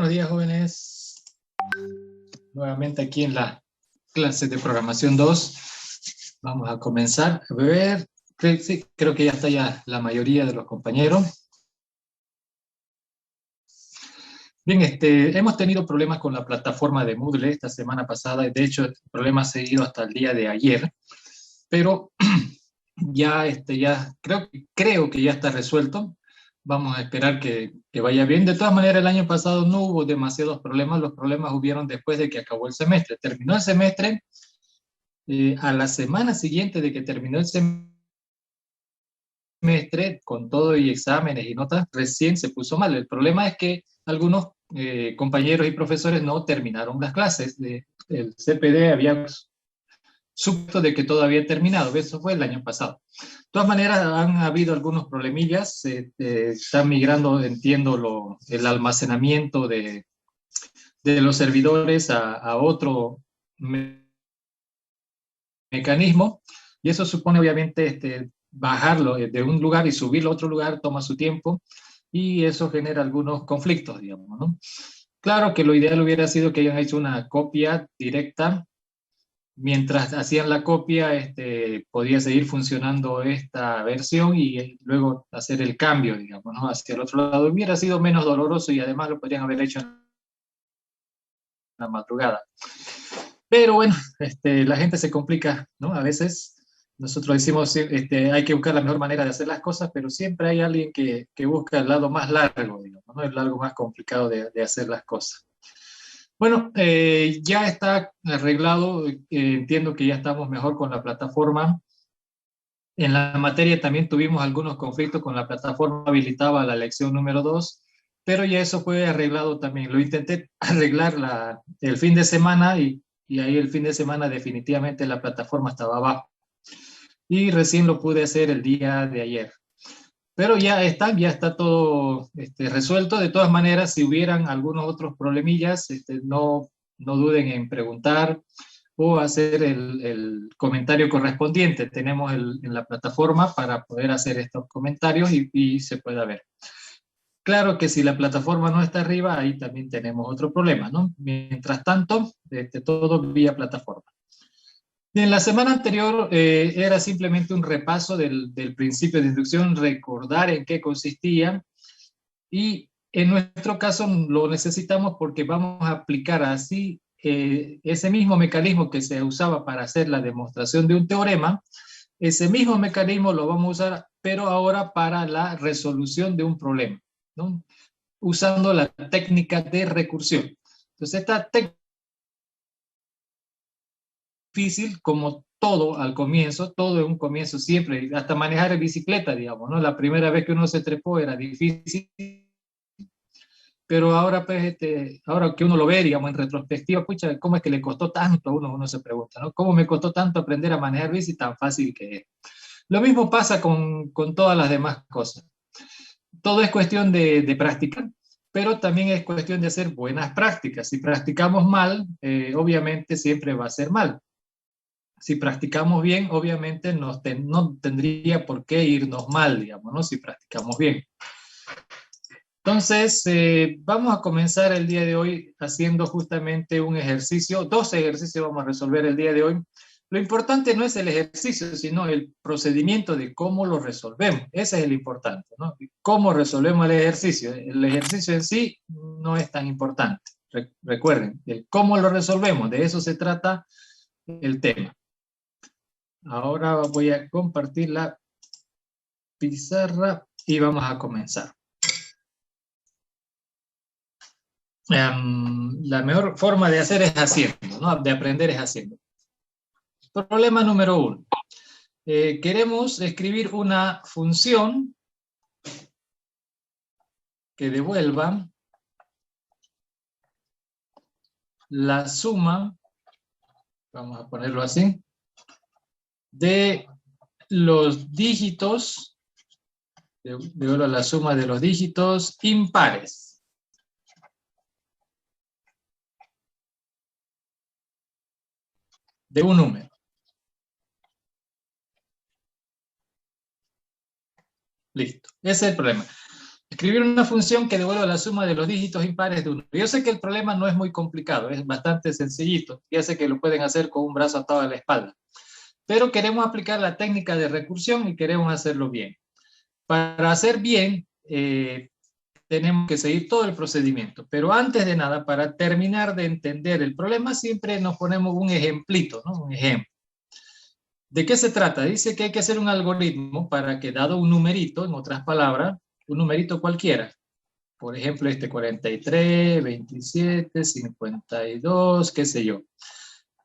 Buenos días, jóvenes. Nuevamente aquí en la clase de programación 2. Vamos a comenzar. A ver, sí, creo que ya está ya la mayoría de los compañeros. Bien, hemos tenido problemas con la plataforma de Moodle esta semana pasada. De hecho, el problema ha seguido hasta el día de ayer. Pero ya, creo que ya está resuelto. Vamos a esperar que vaya bien. De todas maneras, el año pasado no hubo demasiados problemas. Los problemas hubieron después de que acabó el semestre. Terminó el semestre. A la semana siguiente de que terminó el semestre, con todo y exámenes y notas, recién se puso mal. El problema es que algunos compañeros y profesores no terminaron las clases. El CPD había supuesto de que todo había terminado. Eso fue el año pasado. De todas maneras, han habido algunos problemillas. Están migrando, entiendo, el almacenamiento de los servidores a otro mecanismo, y eso supone obviamente bajarlo de un lugar y subirlo a otro lugar, toma su tiempo, y eso genera algunos conflictos, digamos, ¿no? Claro que lo ideal hubiera sido que hayan hecho una copia directa. Mientras hacían la copia, podía seguir funcionando esta versión y luego hacer el cambio, digamos, ¿no? Hacia el otro lado. Hubiera sido menos doloroso y además lo podrían haber hecho en la madrugada. Pero bueno, la gente se complica, ¿no? A veces nosotros decimos, hay que buscar la mejor manera de hacer las cosas, pero siempre hay alguien que busca el lado más largo, digamos, ¿no? El lado más complicado de hacer las cosas. Bueno, ya está arreglado. Entiendo que ya estamos mejor con la plataforma. En la materia también tuvimos algunos conflictos con la plataforma, habilitaba la lección número 2, pero ya eso fue arreglado también. Lo intenté arreglar el fin de semana y ahí el fin de semana definitivamente la plataforma estaba abajo. Y recién lo pude hacer el día de ayer. Pero ya está todo resuelto. De todas maneras, si hubieran algunos otros problemillas, no duden en preguntar o hacer el comentario correspondiente. Tenemos en la plataforma para poder hacer estos comentarios y se pueda ver. Claro que si la plataforma no está arriba, ahí también tenemos otro problema, ¿no? Mientras tanto, todo vía plataforma. En la semana anterior era simplemente un repaso del principio de inducción, recordar en qué consistía, y en nuestro caso lo necesitamos porque vamos a aplicar así ese mismo mecanismo que se usaba para hacer la demostración de un teorema. Ese mismo mecanismo lo vamos a usar, pero ahora para la resolución de un problema, ¿no? Usando la técnica de recursión. Entonces, esta técnica difícil, como todo al comienzo, todo en un comienzo siempre, hasta manejar bicicleta, digamos, ¿no? La primera vez que uno se trepó era difícil, pero ahora, pues, ahora que uno lo ve, digamos, en retrospectiva, pucha, ¿cómo es que le costó tanto a uno? Uno se pregunta, ¿no? ¿Cómo me costó tanto aprender a manejar bici tan fácil que es? Lo mismo pasa con todas las demás cosas. Todo es cuestión de practicar, pero también es cuestión de hacer buenas prácticas. Si practicamos mal, obviamente siempre va a ser mal. Si practicamos bien, obviamente no tendría por qué irnos mal, digamos, ¿no? Si practicamos bien. Entonces, vamos a comenzar el día de hoy haciendo justamente un ejercicio, 2 ejercicios vamos a resolver el día de hoy. Lo importante no es el ejercicio, sino el procedimiento de cómo lo resolvemos. Ese es el importante, ¿no? Cómo resolvemos el ejercicio. El ejercicio en sí no es tan importante. Recuerden, el cómo lo resolvemos, de eso se trata el tema. Ahora voy a compartir la pizarra y vamos a comenzar. La mejor forma de hacer es haciendo, ¿no? De aprender es haciendo. Problema número 1. Queremos escribir una función que devuelva la suma, vamos a ponerlo así, de los dígitos, devuelva la suma de los dígitos impares. De un número. Listo. Ese es el problema. escribir una función que devuelva la suma de los dígitos impares de un número. Yo sé que el problema no es muy complicado, es bastante sencillito. Ya sé que lo pueden hacer con un brazo atado a la espalda. Pero queremos aplicar la técnica de recursión y queremos hacerlo bien. Para hacer bien, tenemos que seguir todo el procedimiento. Pero antes de nada, para terminar de entender el problema, siempre nos ponemos un ejemplito, ¿no? Un ejemplo. ¿De qué se trata? Dice que hay que hacer un algoritmo para que, dado un numerito, en otras palabras, un numerito cualquiera, por ejemplo, este 43, 27, 52, qué sé yo.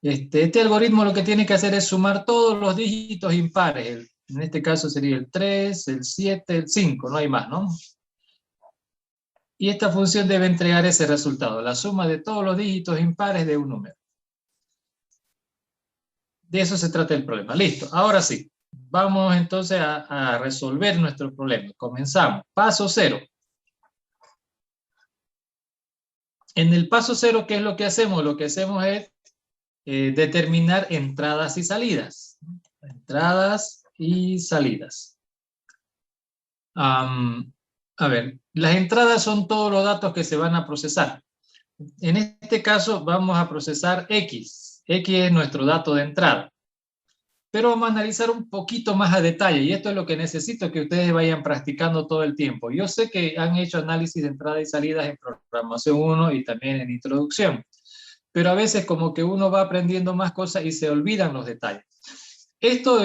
Este algoritmo lo que tiene que hacer es sumar todos los dígitos impares. En este caso sería el 3, el 7, el 5, no hay más, ¿no? Y esta función debe entregar ese resultado, la suma de todos los dígitos impares de un número. De eso se trata el problema. Listo, ahora sí. Vamos entonces a resolver nuestro problema. Comenzamos. Paso 0. En el paso 0, ¿qué es lo que hacemos? Lo que hacemos es determinar entradas y salidas. Entradas y salidas. A ver, las entradas son todos los datos que se van a procesar. En este caso vamos a procesar X. X es nuestro dato de entrada. Pero vamos a analizar un poquito más a detalle, y esto es lo que necesito que ustedes vayan practicando todo el tiempo. Yo sé que han hecho análisis de entradas y salidas en programación 1 y también en introducción, pero a veces como que uno va aprendiendo más cosas y se olvidan los detalles. Esto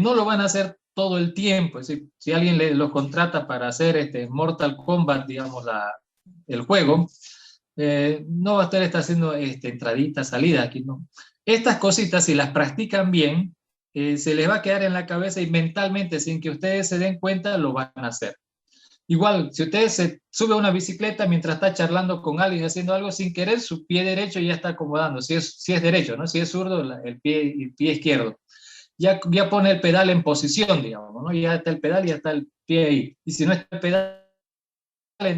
no lo van a hacer todo el tiempo. Es decir, si alguien los contrata para hacer Mortal Kombat, digamos, el juego, no va a estar haciendo entraditas, salidas aquí, ¿no? Estas cositas, si las practican bien, se les va a quedar en la cabeza y mentalmente, sin que ustedes se den cuenta, lo van a hacer. Igual, si ustedes se sube a una bicicleta mientras está charlando con alguien, haciendo algo sin querer, su pie derecho ya está acomodando, si es derecho, ¿no? Si es zurdo, el pie izquierdo. Ya pone el pedal en posición, digamos, ¿no? Ya está el pedal y ya está el pie ahí. Y si no está el pedal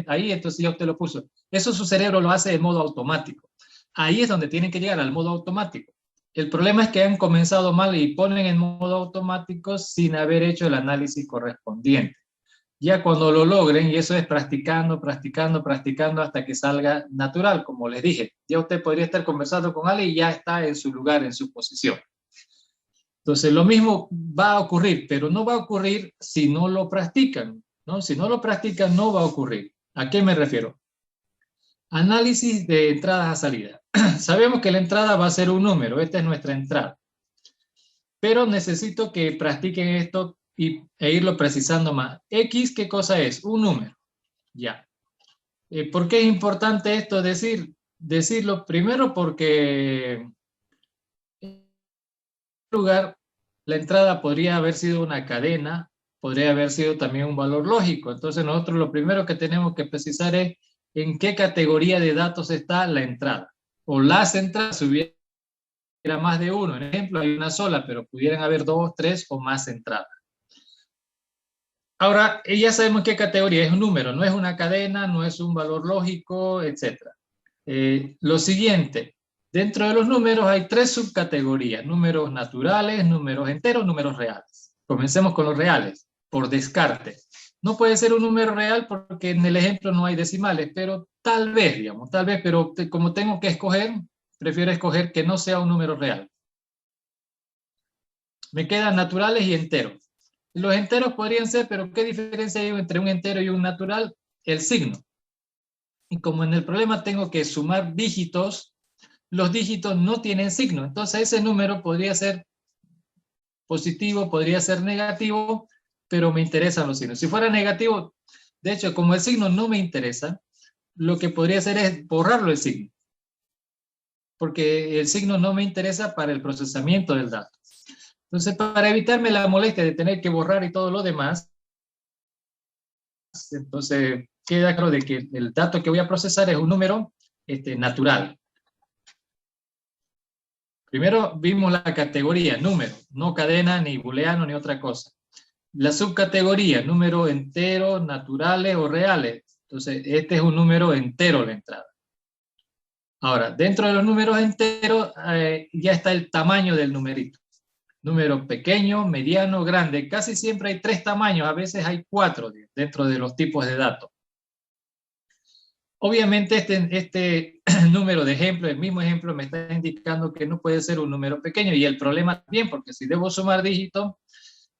ahí, entonces ya usted lo puso. Eso su cerebro lo hace de modo automático. Ahí es donde tienen que llegar, al modo automático. El problema es que han comenzado mal y ponen en modo automático sin haber hecho el análisis correspondiente. Ya cuando lo logren, y eso es practicando, practicando, practicando hasta que salga natural, como les dije. Ya usted podría estar conversando con alguien y ya está en su lugar, en su posición. Entonces, lo mismo va a ocurrir, pero no va a ocurrir si no lo practican, ¿no? Si no lo practican, no va a ocurrir. ¿A qué me refiero? Análisis de entradas a salida. Sabemos que la entrada va a ser un número, esta es nuestra entrada. Pero necesito que practiquen esto e irlo precisando más. X, ¿qué cosa es? Un número. Ya. ¿Por qué es importante esto decirlo? Primero porque en lugar, la entrada podría haber sido una cadena, podría haber sido también un valor lógico. Entonces nosotros lo primero que tenemos que precisar es en qué categoría de datos está la entrada. O las entradas, si hubiera más de uno. En ejemplo, hay una sola, pero pudieran haber 2, 3 o más entradas. Ahora, ya sabemos qué categoría es un número, no es una cadena, no es un valor lógico, etc. Lo siguiente, dentro de los números hay 3 subcategorías: números naturales, números enteros, números reales. Comencemos con los reales, por descarte. No puede ser un número real porque en el ejemplo no hay decimales, pero tal vez, digamos, tal vez, pero como tengo que escoger, prefiero escoger que no sea un número real. Me quedan naturales y enteros. Los enteros podrían ser, pero ¿qué diferencia hay entre un entero y un natural? El signo. Y como en el problema tengo que sumar dígitos, los dígitos no tienen signo. Entonces ese número podría ser positivo, podría ser negativo, pero me interesan los signos. Si fuera negativo, de hecho, como el signo no me interesa, lo que podría hacer es borrarlo el signo. Porque el signo no me interesa para el procesamiento del dato. Entonces, para evitarme la molestia de tener que borrar y todo lo demás, entonces queda claro de que el dato que voy a procesar es un número natural. Primero vimos la categoría, número, no cadena, ni booleano, ni otra cosa. La subcategoría, número entero, naturales o reales. Entonces, este es un número entero la entrada. Ahora, dentro de los números enteros ya está el tamaño del numerito. Número pequeño, mediano, grande. Casi siempre hay 3 tamaños, a veces hay 4 dentro de los tipos de datos. Obviamente este número de ejemplo, el mismo ejemplo me está indicando que no puede ser un número pequeño, y el problema también, porque si debo sumar dígitos,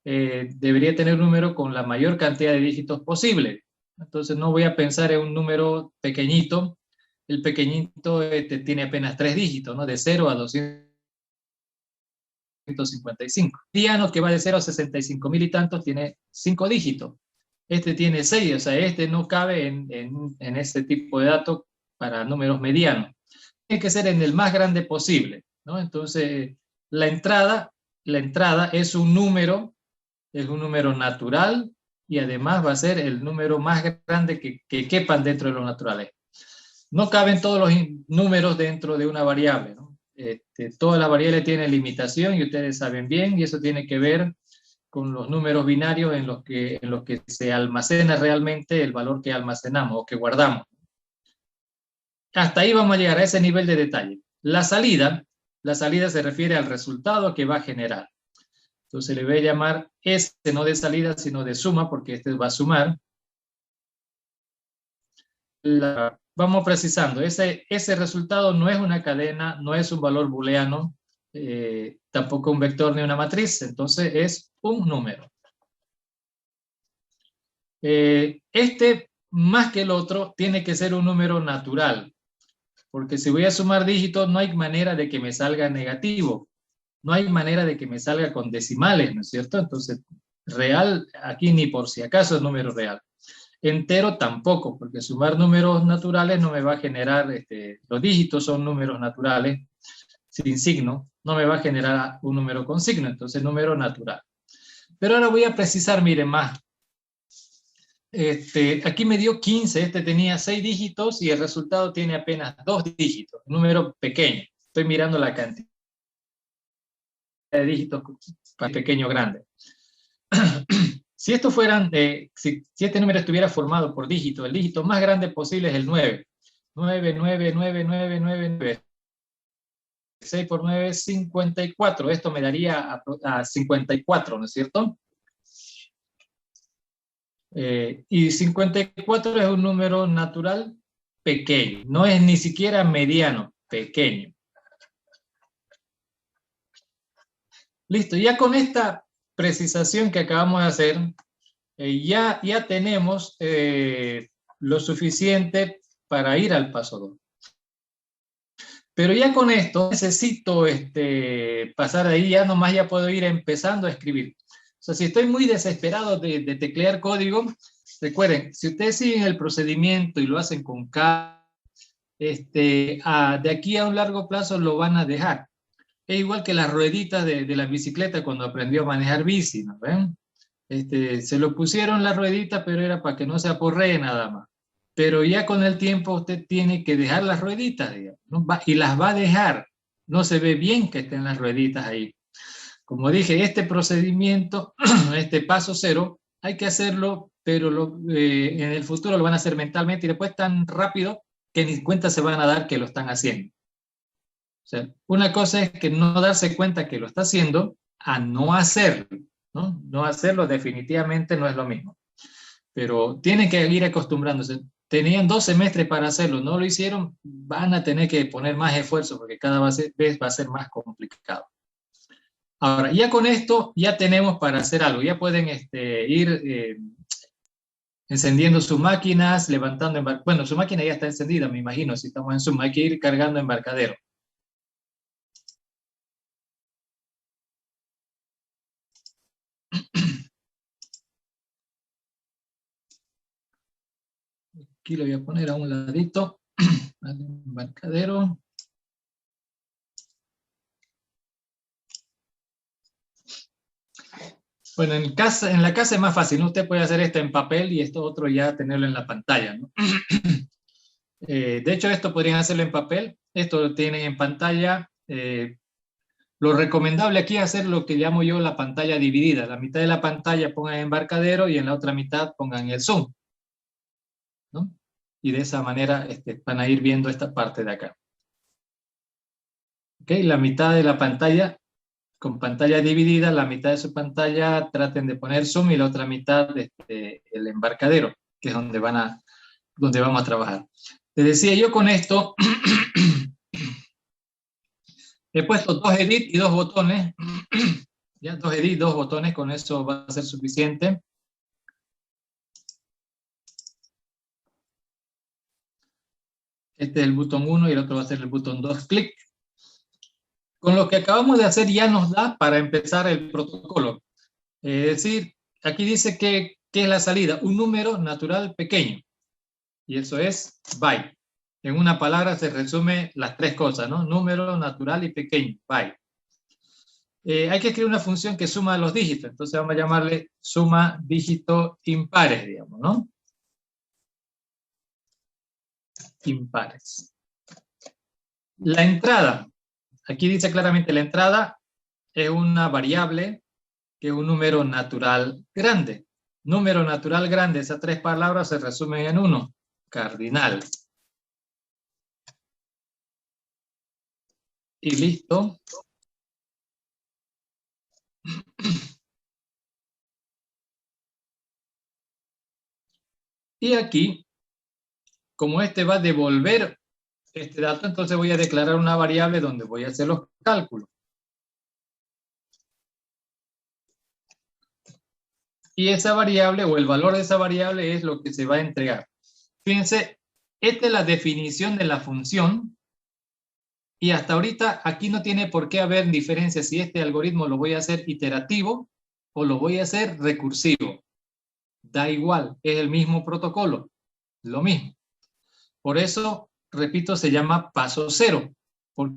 debería tener un número con la mayor cantidad de dígitos posible. Entonces no voy a pensar en un número pequeñito. El pequeñito tiene apenas 3 dígitos, ¿no? De 0 a 255. Mediano, que va de 0 a 65.000 y tantos, tiene 5 dígitos. Este tiene 6, o sea, este no cabe en ese tipo de datos para números medianos. Tiene que ser en el más grande posible, ¿no? Entonces, la entrada es un número natural, y además va a ser el número más grande que quepan dentro de los naturales. No caben todos los números dentro de una variable, ¿no? Todas las variables tienen limitación, y ustedes saben bien, y eso tiene que ver con los números binarios en los que se almacena realmente el valor que almacenamos o que guardamos. Hasta ahí vamos a llegar, a ese nivel de detalle. La salida se refiere al resultado que va a generar. Entonces le voy a llamar no de salida, sino de suma, porque este va a sumar. Vamos precisando, ese resultado no es una cadena, no es un valor booleano, tampoco un vector ni una matriz, entonces es un número. Más que el otro, tiene que ser un número natural, porque si voy a sumar dígitos, no hay manera de que me salga negativo, no hay manera de que me salga con decimales, ¿no es cierto? Entonces, real, aquí ni por si acaso es número real. Entero tampoco, porque sumar números naturales no me va a generar, los dígitos son números naturales, sin signo, no me va a generar un número con signo, entonces número natural. Pero ahora voy a precisar, miren más. Aquí me dio 15, tenía 6 dígitos y el resultado tiene apenas 2 dígitos, un número pequeño. Estoy mirando la cantidad de dígitos, pequeño o grande. Si esto fueran, si este número estuviera formado por dígitos, el dígito más grande posible es el 9. 9, 9, 9, 9, 9, 9. 6 por 9, 54. Esto me daría a 54, ¿no es cierto? Y 54 es un número natural pequeño, no es ni siquiera mediano, pequeño. Listo, ya con esta precisación que acabamos de hacer, ya tenemos lo suficiente para ir al paso 2. Pero ya con esto necesito pasar de ahí, ya puedo ir empezando a escribir. O sea, si estoy muy desesperado de teclear código, recuerden, si ustedes siguen el procedimiento y lo hacen con calma, de aquí a un largo plazo lo van a dejar. Es igual que las rueditas de la bicicleta cuando aprendió a manejar bici, ¿no ven? Se lo pusieron las rueditas, pero era para que no se aporree nada más. Pero ya con el tiempo usted tiene que dejar las rueditas, digamos, ¿no? Y las va a dejar. No se ve bien que estén las rueditas ahí. Como dije, este procedimiento, este paso 0, hay que hacerlo, pero en el futuro lo van a hacer mentalmente y después tan rápido que ni cuenta se van a dar que lo están haciendo. O sea, una cosa es que no darse cuenta que lo está haciendo a no hacerlo, ¿no? No hacerlo definitivamente no es lo mismo. Pero tienen que ir acostumbrándose. Tenían 2 semestres para hacerlo, no lo hicieron, van a tener que poner más esfuerzo porque cada vez va a ser más complicado. Ahora, ya con esto ya tenemos para hacer algo, ya pueden ir encendiendo sus máquinas, levantando, bueno, su máquina ya está encendida, me imagino, si estamos en Zoom, hay que ir cargando embarcadero. Aquí lo voy a poner a un ladito, al embarcadero. Bueno, en la casa es más fácil, ¿no? Usted puede hacer esto en papel y esto otro ya tenerlo en la pantalla, ¿no? De hecho, esto podrían hacerlo en papel, esto lo tienen en pantalla. Lo recomendable aquí es hacer lo que llamo yo la pantalla dividida. La mitad de la pantalla pongan embarcadero y en la otra mitad pongan el Zoom, ¿no? Y de esa manera van a ir viendo esta parte de acá. ¿Ok? La mitad de la pantalla, con pantalla dividida, la mitad de su pantalla traten de poner Zoom y la otra mitad el embarcadero, que es donde vamos a trabajar. Te decía yo con esto, he puesto 2 edit y 2 botones. Ya, 2 edit, 2 botones, con eso va a ser suficiente. Este es el botón 1 y el otro va a ser el botón 2, clic. Con lo que acabamos de hacer ya nos da para empezar el protocolo. Es decir, aquí dice que es la salida, un número natural pequeño. Y eso es byte. En una palabra se resume las 3 cosas, ¿no? Número natural y pequeño, byte. Hay que escribir una función que suma los dígitos, entonces vamos a llamarle suma dígitos impares, digamos, ¿no? Impares. La entrada. Aquí dice claramente la entrada es una variable que es un número natural grande. Número natural grande, esas 3 palabras se resumen en uno, cardinal. Y listo. Y aquí, como este va a devolver este dato, entonces voy a declarar una variable donde voy a hacer los cálculos. Y esa variable o el valor de esa variable es lo que se va a entregar. Fíjense, esta es la definición de la función y hasta ahorita aquí no tiene por qué haber diferencia si este algoritmo lo voy a hacer iterativo o lo voy a hacer recursivo. Da igual, es el mismo protocolo, lo mismo. Por eso, repito, se llama paso cero, porque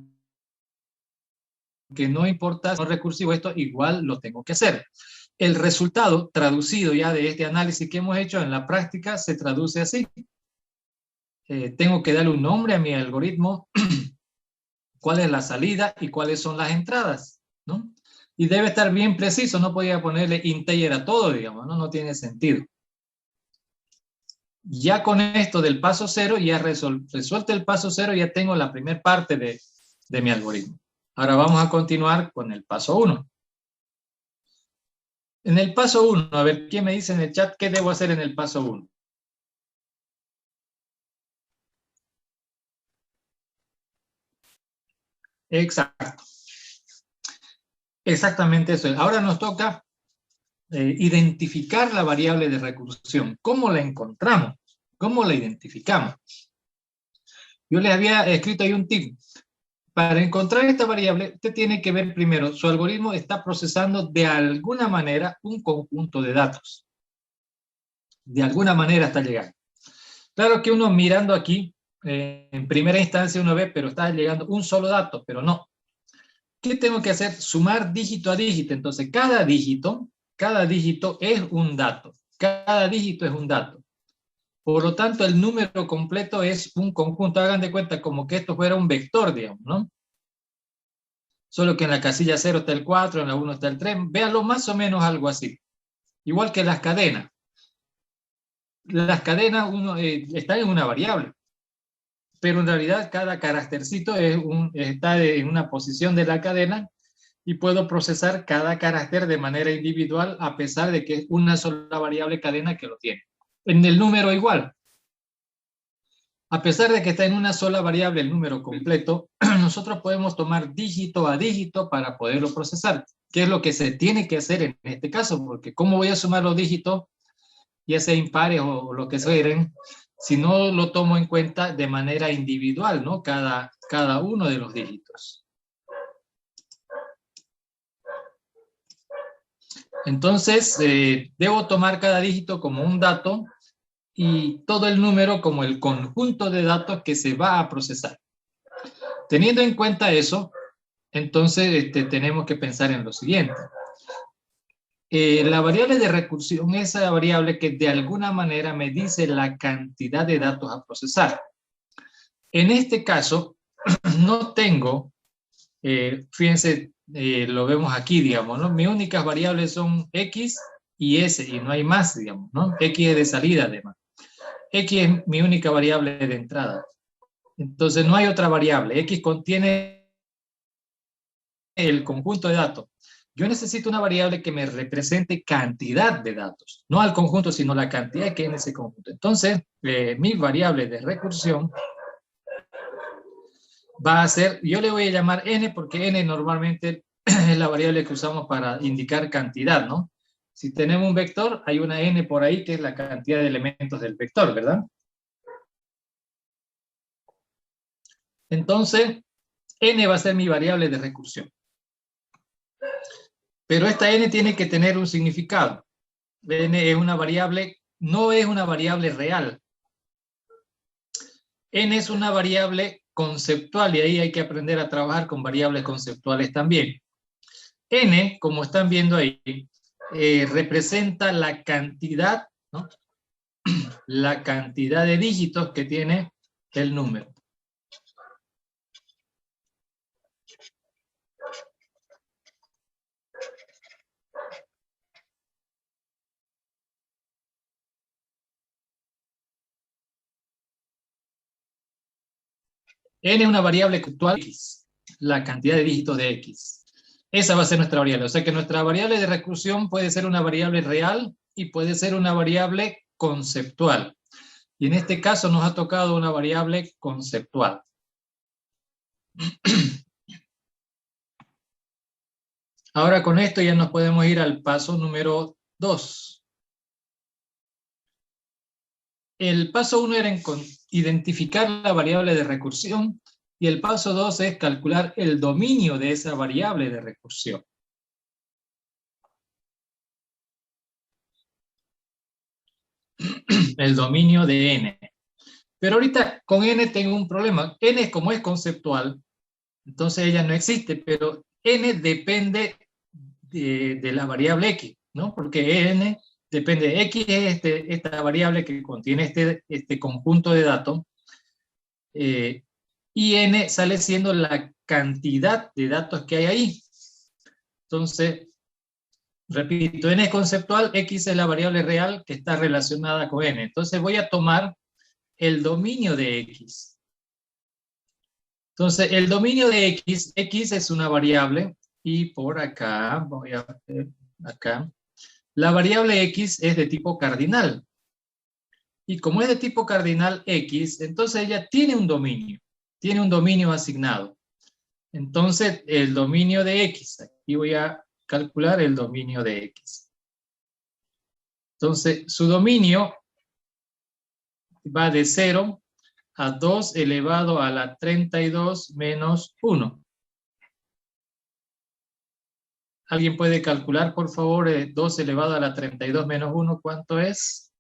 no importa si no es recursivo, esto igual lo tengo que hacer. El resultado traducido ya de este análisis que hemos hecho en la práctica se traduce así. Tengo que darle un nombre a mi algoritmo, cuál es la salida y cuáles son las entradas, ¿no? Y debe estar bien preciso, no podía ponerle integer a todo, digamos, ¿no? No tiene sentido. Ya con esto del paso cero, ya resuelto el paso cero, ya tengo la primera parte de mi algoritmo. Ahora vamos a continuar con el paso 1. En el paso 1, a ver, ¿quién me dice en el chat qué debo hacer en el paso 1? Exacto. Exactamente eso. Ahora nos toca identificar la variable de recursión. ¿Cómo la encontramos? ¿Cómo la identificamos? Yo les había escrito ahí un tip. Para encontrar esta variable, usted tiene que ver primero, su algoritmo está procesando de alguna manera un conjunto de datos. De alguna manera está llegando. Claro que uno mirando aquí, en primera instancia uno ve, pero está llegando un solo dato, pero no. ¿Qué tengo que hacer? Sumar dígito a dígito. Entonces, cada dígito es un dato. Cada dígito es un dato. Por lo tanto, el número completo es un conjunto. Hagan de cuenta como que esto fuera un vector, digamos, ¿no? Solo que en la casilla 0 está el 4, en la 1 está el 3. Véanlo más o menos algo así. Igual que las cadenas. Las cadenas están en una variable. Pero en realidad cada caractercito está en una posición de la cadena y puedo procesar cada carácter de manera individual a pesar de que es una sola variable cadena que lo tiene. En el número igual. A pesar de que está en una sola variable el número completo, nosotros podemos tomar dígito a dígito para poderlo procesar, que es lo que se tiene que hacer en este caso, porque ¿cómo voy a sumar los dígitos, ya sea impares o lo que sean, si no lo tomo en cuenta de manera individual, ¿no? Cada uno de los dígitos. Entonces, debo tomar cada dígito como un dato y todo el número como el conjunto de datos que se va a procesar. Teniendo en cuenta eso, entonces tenemos que pensar en lo siguiente. La variable de recursión es esa variable que de alguna manera me dice la cantidad de datos a procesar. En este caso, no tengo, fíjense, lo vemos aquí, digamos, ¿no? Mis únicas variables son X y S, y no hay más, digamos, ¿no? X es de salida, además. X es mi única variable de entrada. Entonces no hay otra variable. X contiene el conjunto de datos. yo necesito una variable que me represente cantidad de datos, no al conjunto, sino la cantidad que hay en ese conjunto. Entonces, mi variable de recursión va a ser, yo le voy a llamar n, porque n normalmente es la variable que usamos para indicar cantidad, ¿no? Si tenemos un vector, hay una n por ahí que es la cantidad de elementos del vector, ¿verdad? Entonces, n va a ser mi variable de recursión. Pero esta n tiene que tener un significado. N es una variable, no es una variable real. N es una variable conceptual y ahí hay que aprender a trabajar con variables conceptuales también. N, como están viendo ahí, representa la cantidad, ¿no? La cantidad de dígitos que tiene el número. N es una variable conceptual X, la cantidad de dígitos de X. Esa va a ser nuestra variable. O sea que nuestra variable de recursión puede ser una variable real y puede ser una variable conceptual. Y en este caso nos ha tocado una variable conceptual. Ahora con esto ya nos podemos ir al paso número 2. El paso 1 era identificar la variable de recursión y el paso 2 es calcular el dominio de esa variable de recursión. El dominio de n. Pero ahorita con n tengo un problema. N como es conceptual, entonces ella no existe, pero n depende de la variable x, ¿no? Porque n depende de x, es esta variable que contiene este conjunto de datos, y n sale siendo la cantidad de datos que hay ahí. Entonces, repito, n es conceptual, x es la variable real que está relacionada con n. Entonces voy a tomar el dominio de x. Entonces, el dominio de x es una variable, y por acá, voy a ver acá, la variable x es de tipo cardinal. Y como es de tipo cardinal x, entonces ella tiene un dominio asignado. Entonces, el dominio de x, aquí voy a calcular el dominio de x. Entonces, su dominio va de 0 a 2 elevado a la 32 menos 1. ¿Alguien puede calcular, por favor, 2 elevado a la 32 menos 1, cuánto es?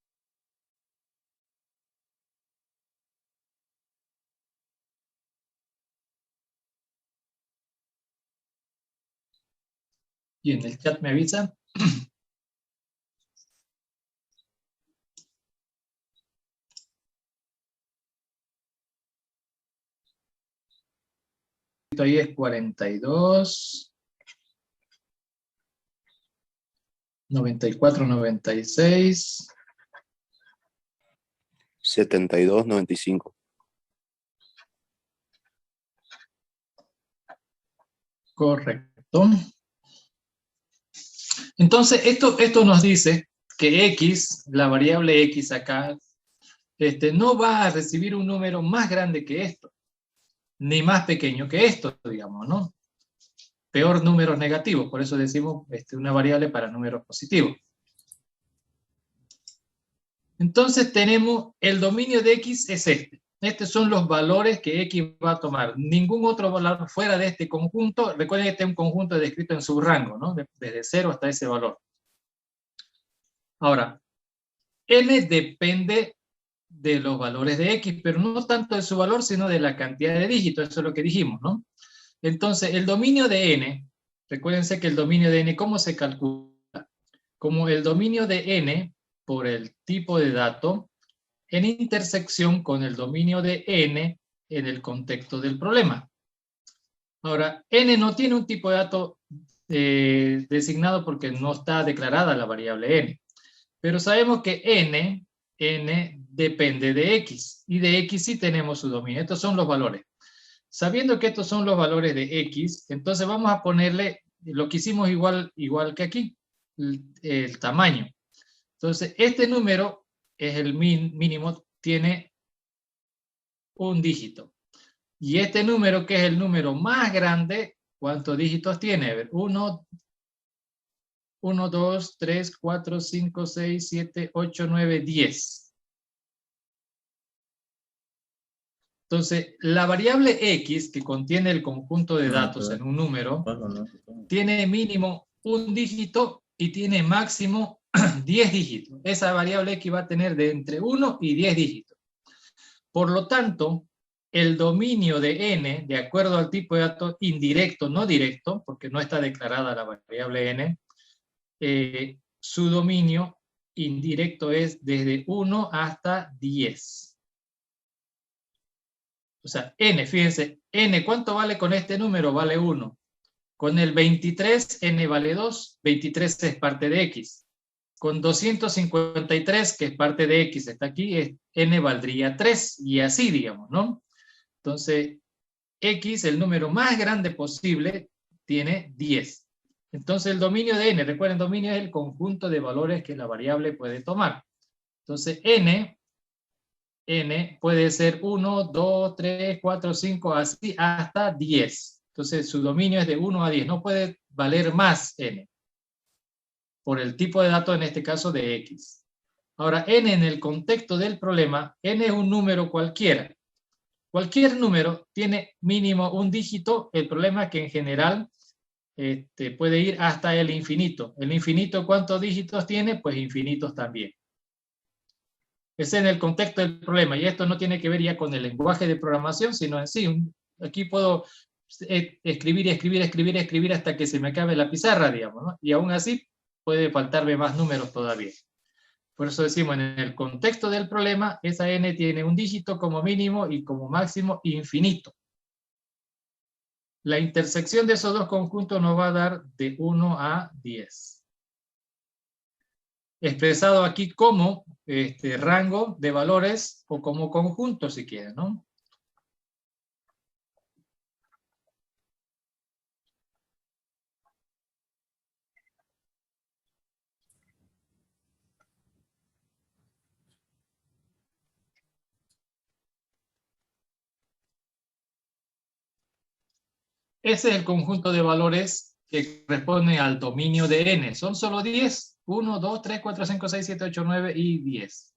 Y en el chat me avisa. Ahí es 42, 94, 96. 72, 95. Correcto. Entonces, esto nos dice que x, la variable x acá, no va a recibir un número más grande que esto, ni más pequeño que esto, digamos, ¿no? Peor números negativos, por eso decimos una variable para números positivos. Entonces tenemos el dominio de x es este. Estos son los valores que x va a tomar. Ningún otro valor fuera de este conjunto. Recuerden que este es un conjunto descrito en su rango, ¿no? Desde 0 hasta ese valor. Ahora, n depende de los valores de x, pero no tanto de su valor, sino de la cantidad de dígitos. Eso es lo que dijimos, ¿no? Entonces, el dominio de n, recuérdense que el dominio de n, ¿cómo se calcula? Como el dominio de n por el tipo de dato en intersección con el dominio de n en el contexto del problema. Ahora, n no tiene un tipo de dato designado porque no está declarada la variable n. Pero sabemos que n depende de x, y de x sí tenemos su dominio. Estos son los valores. Sabiendo que estos son los valores de x, entonces vamos a ponerle lo que hicimos igual que aquí, el tamaño. Entonces, este número es el mínimo, tiene un dígito. Y este número, que es el número más grande, ¿cuántos dígitos tiene? A ver, 1, 2, 3, 4, 5, 6, 7, 8, 9, 10. Entonces, la variable X, que contiene el conjunto de datos en un número, tiene mínimo un dígito y tiene máximo 10 dígitos. Esa variable X va a tener de entre 1 y 10 dígitos. Por lo tanto, el dominio de n, de acuerdo al tipo de dato indirecto, no directo, porque no está declarada la variable n, su dominio indirecto es desde 1 hasta 10. O sea, n, fíjense, n, ¿cuánto vale con este número? Vale 1. Con el 23, n vale 2, 23 es parte de x. Con 253, que es parte de x, está aquí, n valdría 3, y así, digamos, ¿no? Entonces, x, el número más grande posible, tiene 10. Entonces, el dominio de n, recuerden, dominio es el conjunto de valores que la variable puede tomar. Entonces, n puede ser 1, 2, 3, 4, 5, así hasta 10. Entonces, su dominio es de 1 a 10. No puede valer más n, por el tipo de dato, en este caso de x. Ahora, n en el contexto del problema, n es un número cualquiera. Cualquier número tiene mínimo un dígito. El problema es que en general puede ir hasta el infinito. ¿El infinito cuántos dígitos tiene? Pues infinitos también. Ese es en el contexto del problema, y esto no tiene que ver ya con el lenguaje de programación, sino en sí. Aquí puedo escribir y escribir, escribir, escribir hasta que se me acabe la pizarra, digamos, ¿no? Y aún así puede faltarme más números todavía. Por eso decimos, en el contexto del problema, esa n tiene un dígito como mínimo y como máximo infinito. La intersección de esos dos conjuntos nos va a dar de 1 a 10. Expresado aquí como rango de valores o como conjunto, si quieren, ¿no? Ese es el conjunto de valores que responde al dominio de n. Son solo 10. 1, 2, 3, 4, 5, 6, 7, 8, 9 y 10.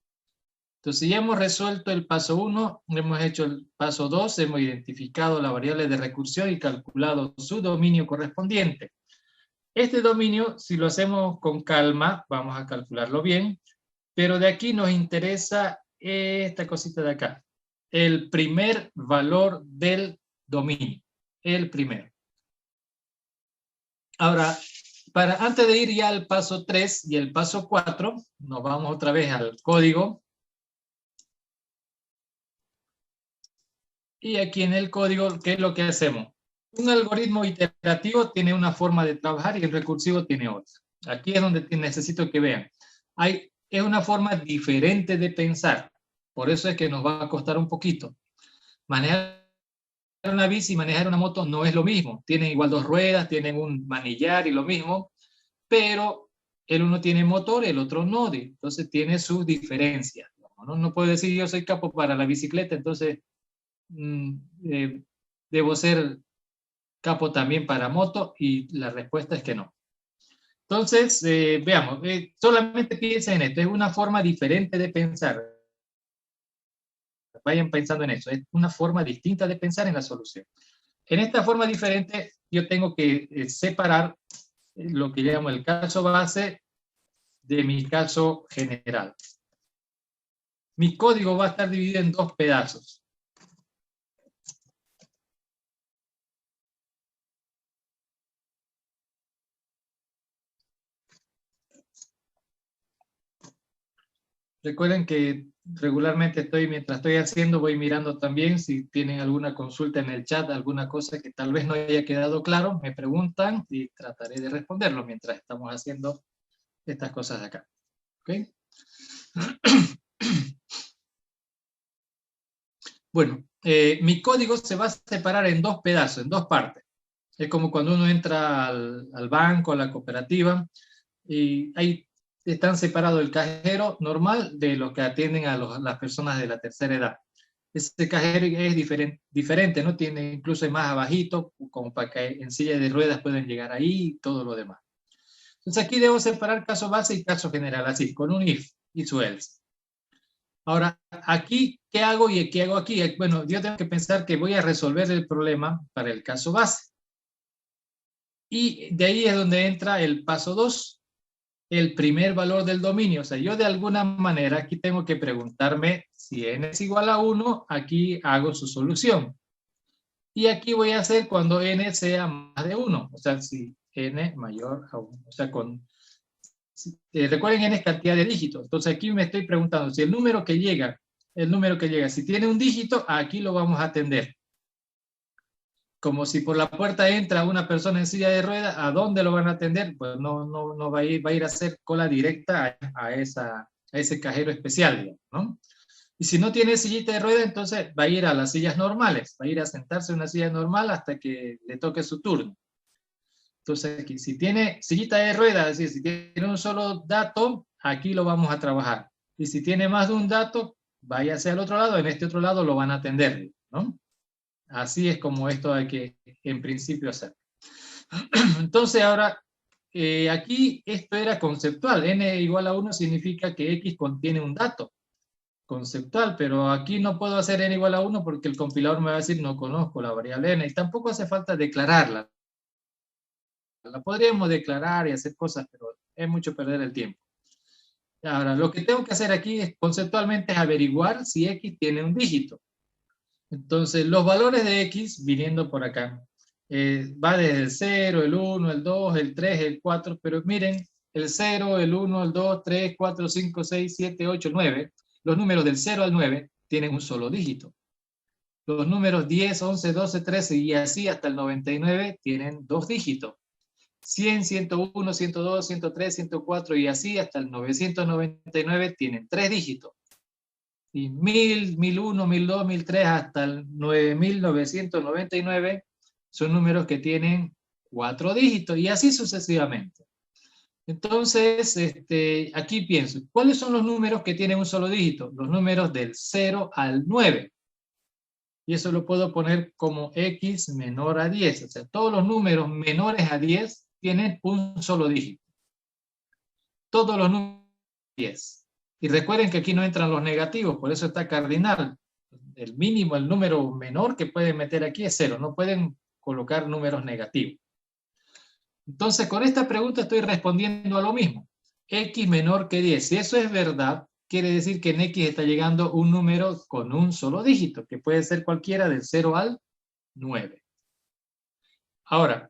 Entonces ya hemos resuelto el paso 1, hemos hecho el paso 2, hemos identificado la variable de recursión y calculado su dominio correspondiente. Este dominio, si lo hacemos con calma, vamos a calcularlo bien, pero de aquí nos interesa esta cosita de acá. El primer valor del dominio. El primero. Ahora, antes de ir ya al paso 3 y el paso 4, nos vamos otra vez al código. Y aquí en el código, ¿qué es lo que hacemos? Un algoritmo iterativo tiene una forma de trabajar y el recursivo tiene otra. Aquí es donde necesito que vean. Es una forma diferente de pensar. Por eso es que nos va a costar un poquito. Manejar una bici y manejar una moto no es lo mismo. Tienen igual dos ruedas, tienen un manillar y lo mismo, pero el uno tiene motor, el otro no. Entonces tiene sus diferencias. No puedo decir yo soy capo para la bicicleta, entonces debo ser capo también para moto, y la respuesta es que no. Entonces, veamos, solamente piensen en esto, es una forma diferente de pensar. Vayan pensando en eso, es una forma distinta de pensar en la solución. En esta forma diferente, yo tengo que separar lo que llamo el caso base de mi caso general. Mi código va a estar dividido en dos pedazos. Recuerden que regularmente mientras estoy haciendo, voy mirando también si tienen alguna consulta en el chat, alguna cosa que tal vez no haya quedado claro, me preguntan y trataré de responderlo mientras estamos haciendo estas cosas de acá. ¿Okay? Bueno, mi código se va a separar en dos pedazos, en dos partes. Es como cuando uno entra al banco, a la cooperativa, y ahí están separados el cajero normal de los que atienden a las personas de la tercera edad. Este cajero es diferente, ¿no? Tiene incluso más abajito, como para que en silla de ruedas puedan llegar ahí y todo lo demás. Entonces aquí debo separar caso base y caso general, así, con un if y su else. Ahora, aquí, ¿qué hago y qué hago aquí? Bueno, yo tengo que pensar que voy a resolver el problema para el caso base. Y de ahí es donde entra el paso 2, el primer valor del dominio. O sea, yo de alguna manera aquí tengo que preguntarme si n es igual a 1, aquí hago su solución. Y aquí voy a hacer cuando n sea más de 1. O sea, si n mayor a 1. O sea, recuerden n es cantidad de dígitos. Entonces aquí me estoy preguntando si el número que llega, si tiene un dígito, aquí lo vamos a atender. Como si por la puerta entra una persona en silla de ruedas, ¿a dónde lo van a atender? Pues no va a ir a hacer cola directa a ese cajero especial, ¿no? Y si no tiene sillita de ruedas, entonces va a ir a las sillas normales, va a ir a sentarse en una silla normal hasta que le toque su turno. Entonces, aquí, si tiene sillita de ruedas, es decir, si tiene un solo dato, aquí lo vamos a trabajar. Y si tiene más de un dato, váyase al otro lado, en este otro lado lo van a atender, ¿no? Así es como esto hay que, en principio, hacer. Entonces, ahora, aquí esto era conceptual. N igual a 1 significa que X contiene un dato conceptual, pero aquí no puedo hacer N igual a 1 porque el compilador me va a decir no conozco la variable N y tampoco hace falta declararla. La podríamos declarar y hacer cosas, pero es mucho perder el tiempo. Ahora, lo que tengo que hacer aquí es, conceptualmente, es averiguar si X tiene un dígito. Entonces, los valores de X, viniendo por acá, va desde el 0, el 1, el 2, el 3, el 4, pero miren, el 0, el 1, el 2, 3, 4, 5, 6, 7, 8, 9, los números del 0 al 9 tienen un solo dígito. Los números 10, 11, 12, 13 y así hasta el 99 tienen dos dígitos. 100, 101, 102, 103, 104 y así hasta el 999 tienen tres dígitos. Y 1000, 1001, 1002, 1003 hasta el 9999 son números que tienen cuatro dígitos y así sucesivamente. Entonces, aquí pienso, ¿cuáles son los números que tienen un solo dígito? Los números del 0 al 9. Y eso lo puedo poner como X menor a 10. O sea, todos los números menores a 10 tienen un solo dígito. Todos los números 10. Y recuerden que aquí no entran los negativos, por eso está cardinal. El mínimo, el número menor que pueden meter aquí es 0. No pueden colocar números negativos. Entonces, con esta pregunta estoy respondiendo a lo mismo. X menor que 10. Si eso es verdad, quiere decir que en X está llegando un número con un solo dígito, que puede ser cualquiera del 0 al 9. Ahora,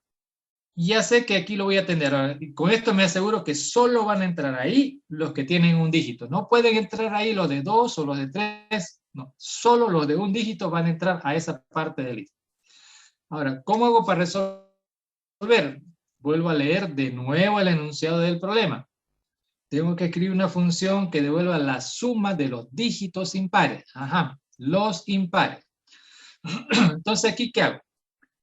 ya sé que aquí lo voy a atender. Ahora, con esto me aseguro que solo van a entrar ahí los que tienen un dígito. No pueden entrar ahí los de 2 o los de 3. No, solo los de un dígito van a entrar a esa parte del lista. Ahora, ¿cómo hago para resolver? Vuelvo a leer de nuevo el enunciado del problema. Tengo que escribir una función que devuelva la suma de los dígitos impares. Ajá, los impares. Entonces, ¿aquí qué hago?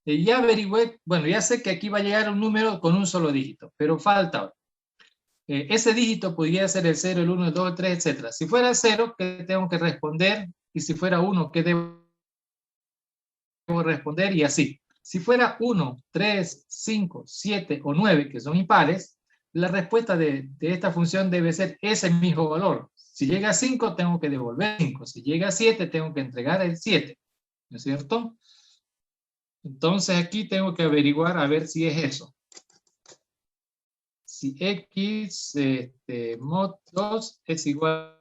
Ya averigüé, bueno, ya sé que aquí va a llegar un número con un solo dígito, pero falta ahora. Ese dígito podría ser el 0, el 1, el 2, el 3, etc. Si fuera 0, ¿qué tengo que responder? Y si fuera 1, ¿qué debo responder? Y así. Si fuera 1, 3, 5, 7 o 9, que son impares, la respuesta de esta función debe ser ese mismo valor. Si llega a 5, tengo que devolver 5. Si llega a 7, tengo que entregar el 7. ¿No es cierto? Entonces aquí tengo que averiguar a ver si es eso. Si X mod 2 es igual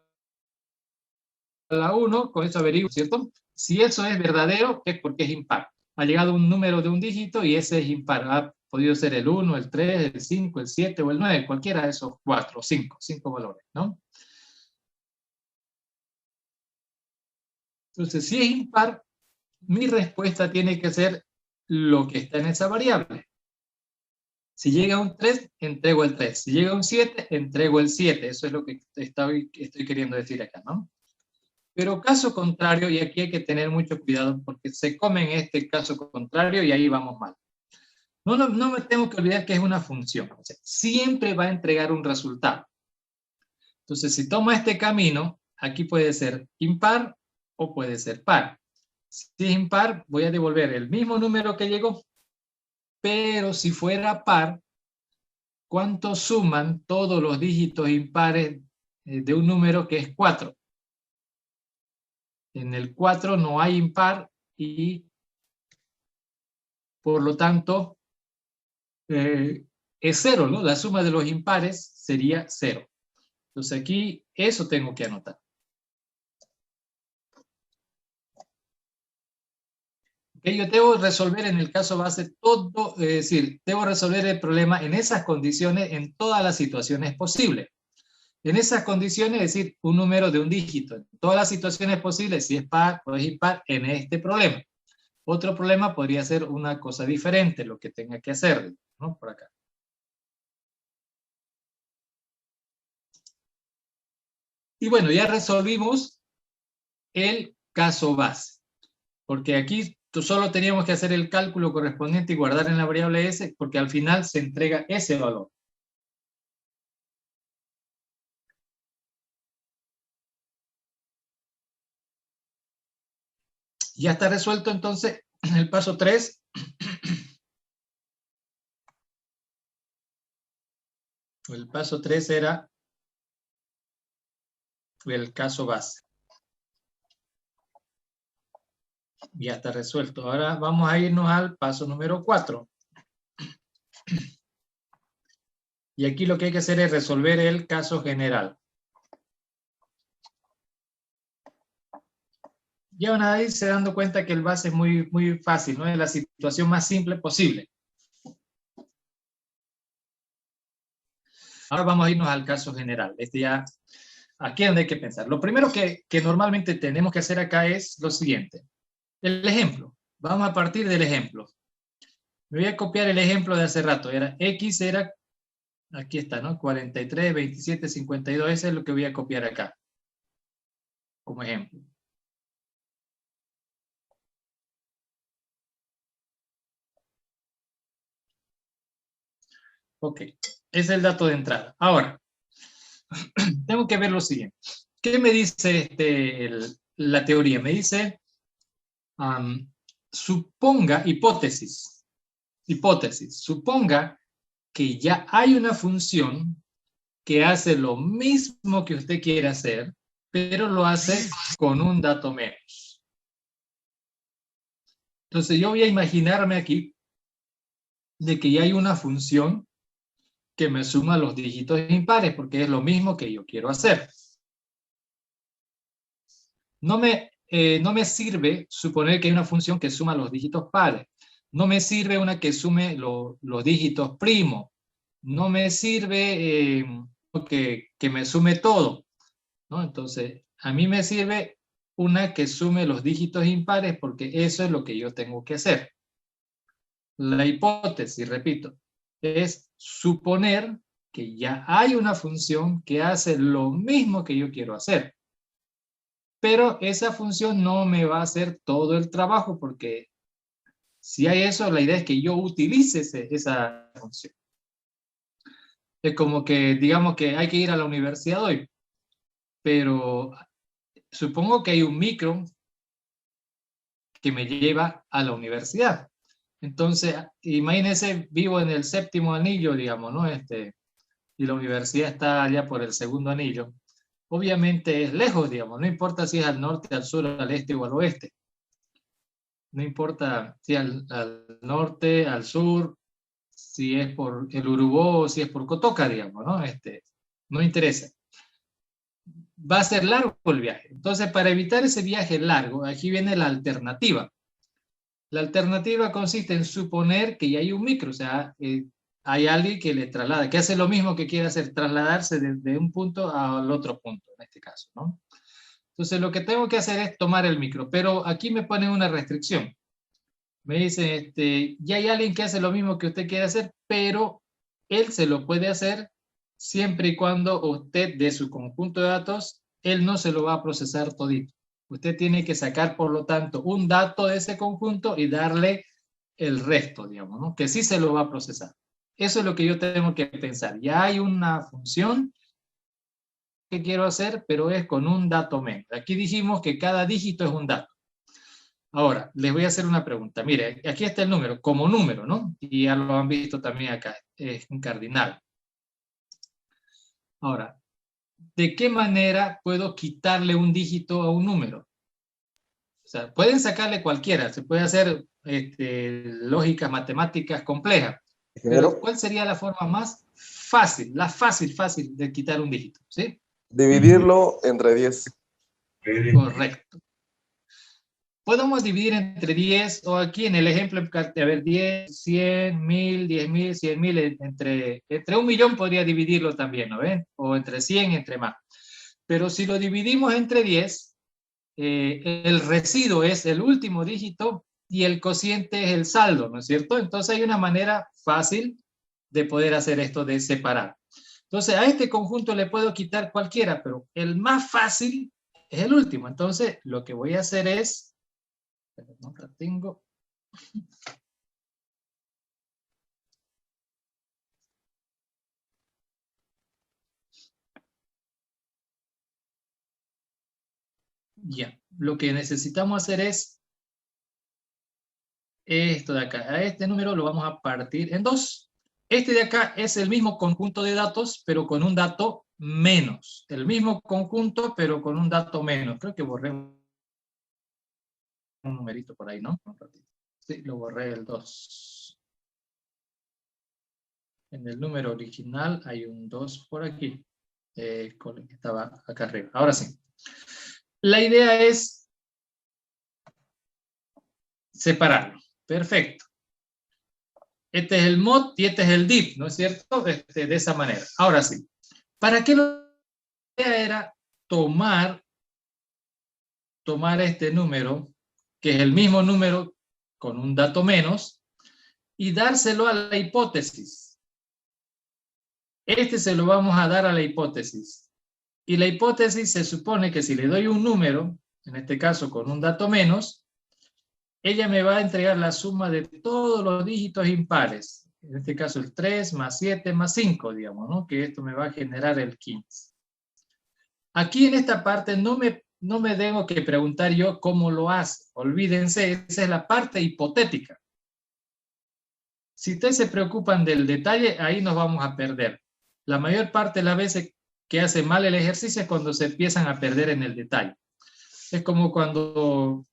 a 1, con eso averiguo, ¿cierto? Si eso es verdadero, es porque es impar. Ha llegado un número de un dígito y ese es impar. Ha podido ser el 1, el 3, el 5, el 7 o el 9, cualquiera de esos 4 o 5 valores, ¿no? Entonces, si es impar, mi respuesta tiene que ser lo que está en esa variable. Si llega a un 3, entrego el 3. Si llega a un 7, entrego el 7. Eso es lo que estoy queriendo decir acá, ¿no? Pero caso contrario, y aquí hay que tener mucho cuidado porque se come en este caso contrario y ahí vamos mal. No me tengo que olvidar que es una función. O sea, siempre va a entregar un resultado. Entonces, si tomo este camino, aquí puede ser impar o puede ser par. Si es impar, voy a devolver el mismo número que llegó. Pero si fuera par, ¿cuánto suman todos los dígitos impares de un número que es 4? En el 4 no hay impar y por lo tanto es 0, ¿no? La suma de los impares sería 0. Entonces aquí eso tengo que anotar. Okay, yo debo resolver en el caso base todo, es decir, debo resolver el problema en esas condiciones, en todas las situaciones posibles. En esas condiciones, es decir, un número de un dígito. En todas las situaciones posibles, si es par o es impar, en este problema. Otro problema podría ser una cosa diferente, lo que tenga que hacer, ¿no? Por acá. Y bueno, ya resolvimos el caso base, porque aquí solo teníamos que hacer el cálculo correspondiente y guardar en la variable s, porque al final se entrega ese valor. Ya está resuelto entonces el paso 3. El paso 3 era el caso base. Ya está resuelto. Ahora vamos a irnos al paso número 4. Y aquí lo que hay que hacer es resolver el caso general. Ya van a irse dando cuenta que el base es muy fácil, ¿no? Es la situación más simple posible. Ahora vamos a irnos al caso general. Aquí es donde hay que pensar. Lo primero que normalmente tenemos que hacer acá es lo siguiente. El ejemplo. Vamos a partir del ejemplo. Me voy a copiar el ejemplo de hace rato. X era, aquí está, ¿no? 43, 27, 52. Ese es lo que voy a copiar acá, como ejemplo. Ok, ese es el dato de entrada. Ahora, tengo que ver lo siguiente. ¿Qué me dice la teoría? Me dice, suponga, hipótesis, suponga que ya hay una función que hace lo mismo que usted quiere hacer, pero lo hace con un dato menos. Entonces yo voy a imaginarme aquí de que ya hay una función que me suma los dígitos impares, porque es lo mismo que yo quiero hacer. No me sirve suponer que hay una función que suma los dígitos pares. No me sirve una que sume los dígitos primos. No me sirve que me sume todo, ¿no? Entonces, a mí me sirve una que sume los dígitos impares porque eso es lo que yo tengo que hacer. La hipótesis, repito, es suponer que ya hay una función que hace lo mismo que yo quiero hacer. Pero esa función no me va a hacer todo el trabajo porque si hay eso, la idea es que yo utilice esa función. Es como que, digamos que hay que ir a la universidad hoy, pero supongo que hay un micro que me lleva a la universidad. Entonces, imagínense, vivo en el séptimo anillo, digamos, ¿no? Y la universidad está allá por el segundo anillo. Obviamente es lejos, digamos, no importa si es al norte, al sur, al este o al oeste. No importa si al norte, al sur, si es por el Urubó o si es por Cotoca, digamos, ¿no? No interesa. Va a ser largo el viaje. Entonces, para evitar ese viaje largo, aquí viene la alternativa. La alternativa consiste en suponer que ya hay un micro, o sea, hay alguien que le traslada, que hace lo mismo que quiere hacer, trasladarse de un punto al otro punto, en este caso, ¿no? Entonces, lo que tengo que hacer es tomar el micro, pero aquí me ponen una restricción. Me dice, ya hay alguien que hace lo mismo que usted quiere hacer, pero él se lo puede hacer siempre y cuando usted de su conjunto de datos, él no se lo va a procesar todito. Usted tiene que sacar, por lo tanto, un dato de ese conjunto y darle el resto, digamos, ¿no? Que sí se lo va a procesar. Eso es lo que yo tengo que pensar. Ya hay una función que quiero hacer, pero es con un dato menos. Aquí dijimos que cada dígito es un dato. Ahora, les voy a hacer una pregunta. Mire, aquí está el número, como número, ¿no? Y ya lo han visto también acá, es un cardinal. Ahora, ¿de qué manera puedo quitarle un dígito a un número? O sea, pueden sacarle cualquiera, se puede hacer lógicas matemáticas complejas, pero ¿cuál sería la forma más fácil, la fácil de quitar un dígito? ¿Sí? Dividirlo entre 10. Correcto. Podemos dividir entre 10, o aquí en el ejemplo, a ver, 10, 100, 1000, 10.000, 100.000, entre 1.000.000 podría dividirlo también, ¿no ven? O entre 100, entre más. Pero si lo dividimos entre 10, el residuo es el último dígito y el cociente es el saldo, ¿no es cierto? Entonces hay una manera fácil de poder hacer esto de separar. Entonces a este conjunto le puedo quitar cualquiera, pero el más fácil es el último. Entonces lo que voy a hacer es, no la tengo. Ya, lo que necesitamos hacer es esto de acá. A este número lo vamos a partir en dos. Este de acá es el mismo conjunto de datos, pero con un dato menos. El mismo conjunto, pero con un dato menos. Creo que borré un numerito por ahí, ¿no? Sí, lo borré el 2. En el número original hay un 2 por aquí, con el que estaba acá arriba. Ahora sí. La idea es separarlo. Perfecto. Este es el mod y este es el div, ¿no es cierto? De esa manera. Ahora sí. ¿Para qué la idea era tomar este número, que es el mismo número con un dato menos, y dárselo a la hipótesis? Este se lo vamos a dar a la hipótesis. Y la hipótesis se supone que si le doy un número, en este caso con un dato menos, ella me va a entregar la suma de todos los dígitos impares. En este caso el 3 más 7 más 5, digamos, ¿no? Que esto me va a generar el 15. Aquí en esta parte no me tengo que preguntar yo cómo lo hace. Olvídense, esa es la parte hipotética. Si ustedes se preocupan del detalle, ahí nos vamos a perder. La mayor parte de las veces que hace mal el ejercicio es cuando se empiezan a perder en el detalle. Es como cuando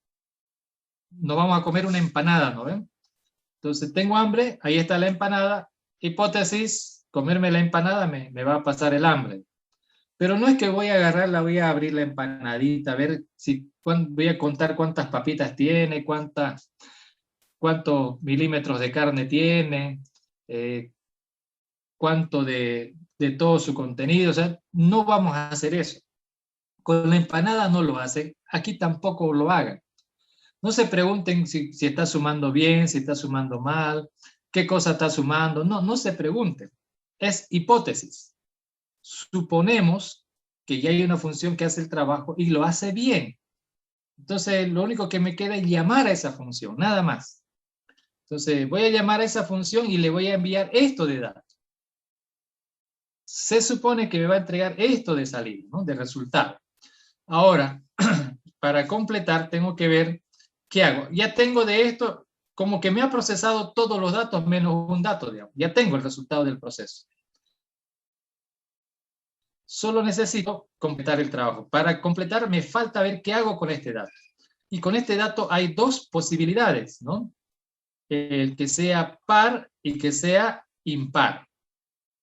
nos vamos a comer una empanada, ¿no ven? Entonces tengo hambre, ahí está la empanada. Hipótesis, comerme la empanada me va a pasar el hambre. Pero no es que voy a agarrarla, voy a abrir la empanadita, a ver si voy a contar cuántas papitas tiene, cuántos milímetros de carne tiene, cuánto de todo su contenido. O sea, no vamos a hacer eso. Con la empanada no lo hacen, aquí tampoco lo hagan. No se pregunten si está sumando bien, si está sumando mal, qué cosa está sumando. No se pregunten. Es hipótesis. Suponemos que ya hay una función que hace el trabajo y lo hace bien. Entonces, lo único que me queda es llamar a esa función, nada más. Entonces, voy a llamar a esa función y le voy a enviar esto de datos. Se supone que me va a entregar esto de salida, ¿no? De resultado. Ahora, para completar, tengo que ver qué hago. Ya tengo de esto, como que me ha procesado todos los datos menos un dato, digamos. Ya tengo el resultado del proceso. Solo necesito completar el trabajo. Para completar me falta ver qué hago con este dato. Y con este dato hay dos posibilidades, ¿no? El que sea par y que sea impar.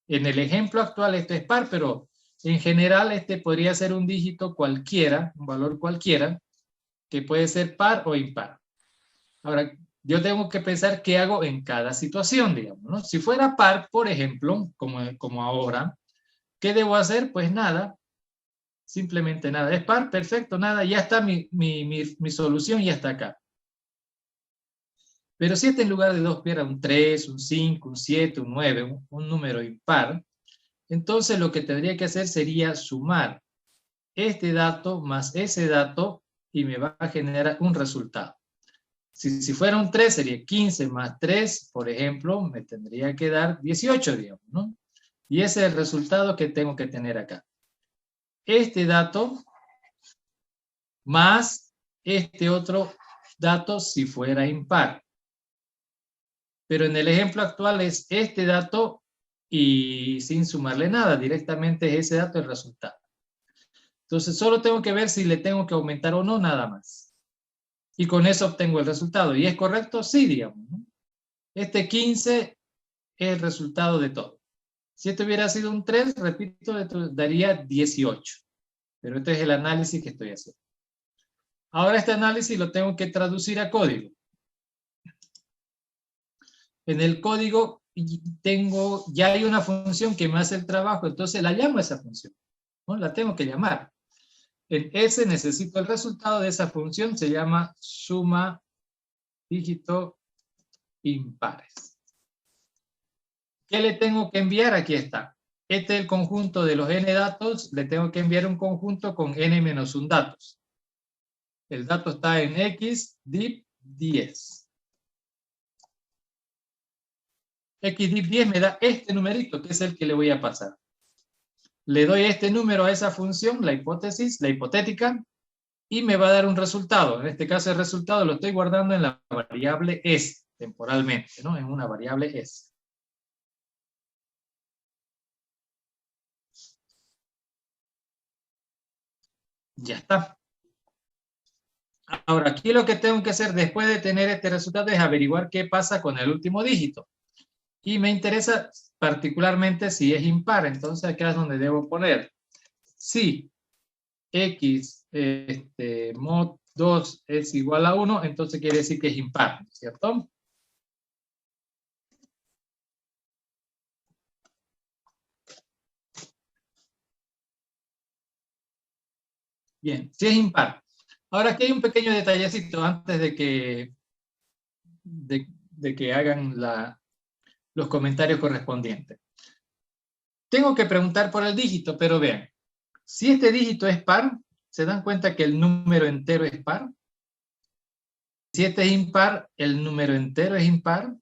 En el ejemplo actual esto es par, pero en general este podría ser un dígito cualquiera, un valor cualquiera, que puede ser par o impar. Ahora, yo tengo que pensar qué hago en cada situación, digamos, ¿no? Si fuera par, por ejemplo, como ahora, ¿qué debo hacer? Pues nada, simplemente nada. Es par, perfecto, nada, ya está mi solución, ya está acá. Pero si este en lugar de 2 fuera un 3, un 5, un 7, un 9, un número impar, entonces lo que tendría que hacer sería sumar este dato más ese dato y me va a generar un resultado. Si fuera un 3 sería 15 más 3, por ejemplo, me tendría que dar 18, digamos, ¿no? Y ese es el resultado que tengo que tener acá. Este dato más este otro dato si fuera impar. Pero en el ejemplo actual es este dato y sin sumarle nada, directamente es ese dato el resultado. Entonces solo tengo que ver si le tengo que aumentar o no, nada más. Y con eso obtengo el resultado. ¿Y es correcto? Sí, digamos, ¿no? Este 15 es el resultado de todo. Si esto hubiera sido un 3, repito, esto daría 18. Pero este es el análisis que estoy haciendo. Ahora este análisis lo tengo que traducir a código. En el código ya hay una función que me hace el trabajo, entonces la llamo a esa función, ¿no? La tengo que llamar. En S necesito el resultado de esa función, se llama suma dígito impares. ¿Qué le tengo que enviar? Aquí está. Este es el conjunto de los n datos, le tengo que enviar un conjunto con n-1 datos. El dato está en x, div 10. XDIV 10 me da este numerito, que es el que le voy a pasar. Le doy este número a esa función, la hipótesis, la hipotética, y me va a dar un resultado. En este caso el resultado lo estoy guardando en la variable S, temporalmente, ¿no? En una variable S. Ya está. Ahora, aquí lo que tengo que hacer después de tener este resultado es averiguar qué pasa con el último dígito. Y me interesa particularmente si es impar, entonces acá es donde debo poner. Si x mod 2 es igual a 1, entonces quiere decir que es impar, ¿cierto? Bien, si es impar. Ahora aquí hay un pequeño detallecito antes de que hagan los comentarios correspondientes. Tengo que preguntar por el dígito, pero vean, si este dígito es par, ¿se dan cuenta que el número entero es par? Si este es impar, el número entero es impar.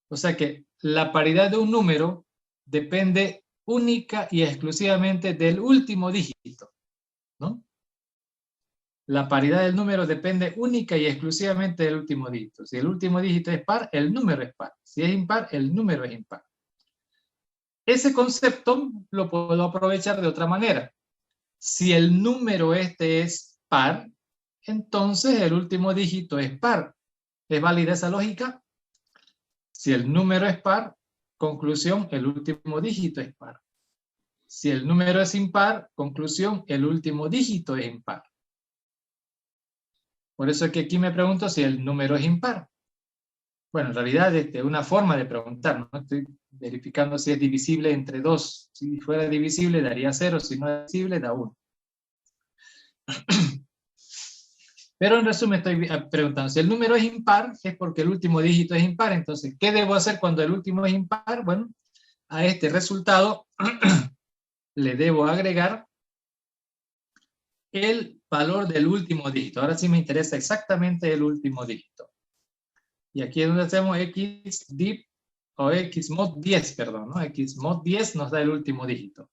O sea que la paridad de un número depende única y exclusivamente del último dígito, ¿no? La paridad del número depende única y exclusivamente del último dígito. Si el último dígito es par, el número es par. Si es impar, el número es impar. Ese concepto lo puedo aprovechar de otra manera. Si el número este es par, entonces el último dígito es par. ¿Es válida esa lógica? Si el número es par, conclusión, el último dígito es par. Si el número es impar, conclusión, el último dígito es impar. Por eso es que aquí me pregunto si el número es impar. Bueno, en realidad es una forma de preguntar, ¿no? Estoy verificando si es divisible entre 2. Si fuera divisible daría 0, si no es divisible da 1. Pero en resumen estoy preguntando, si el número es impar, es porque el último dígito es impar. Entonces, ¿qué debo hacer cuando el último es impar? Bueno, a este resultado le debo agregar el valor del último dígito. Ahora sí me interesa exactamente el último dígito. Y aquí es donde hacemos xdiv o xmod 10, perdón, ¿no? Xmod 10 nos da el último dígito.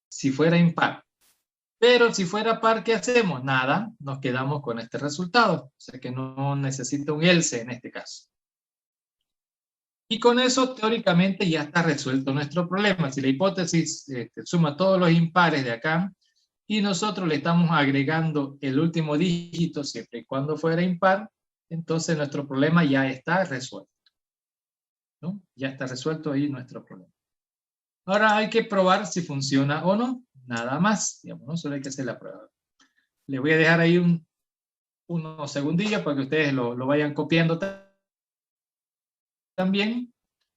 Si fuera impar. Pero si fuera par, ¿qué hacemos? Nada, nos quedamos con este resultado. O sea que no necesito un else en este caso. Y con eso, teóricamente, ya está resuelto nuestro problema. Si la hipótesis suma todos los impares de acá, y nosotros le estamos agregando el último dígito siempre y cuando fuera impar, entonces nuestro problema ya está resuelto, ¿no? Ya está resuelto ahí nuestro problema. Ahora hay que probar si funciona o no, nada más, digamos, ¿no? Solo hay que hacer la prueba. Le voy a dejar ahí unos segundillos para que ustedes lo vayan copiando también,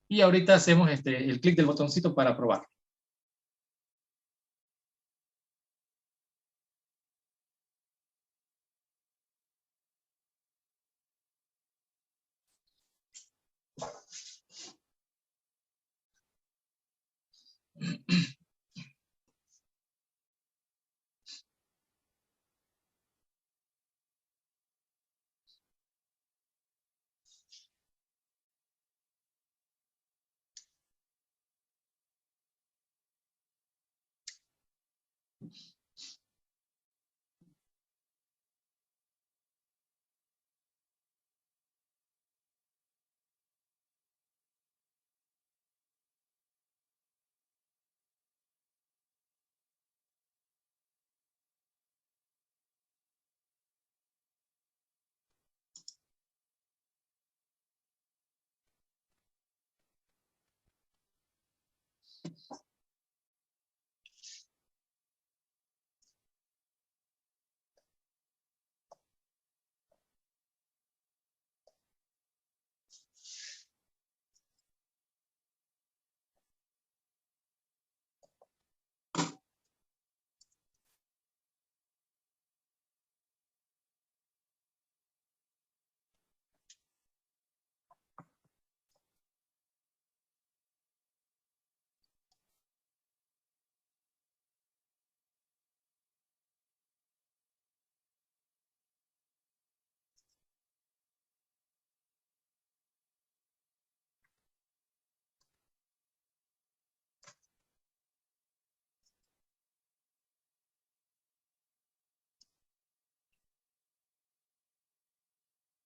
y ahorita hacemos el clic del botoncito para probar.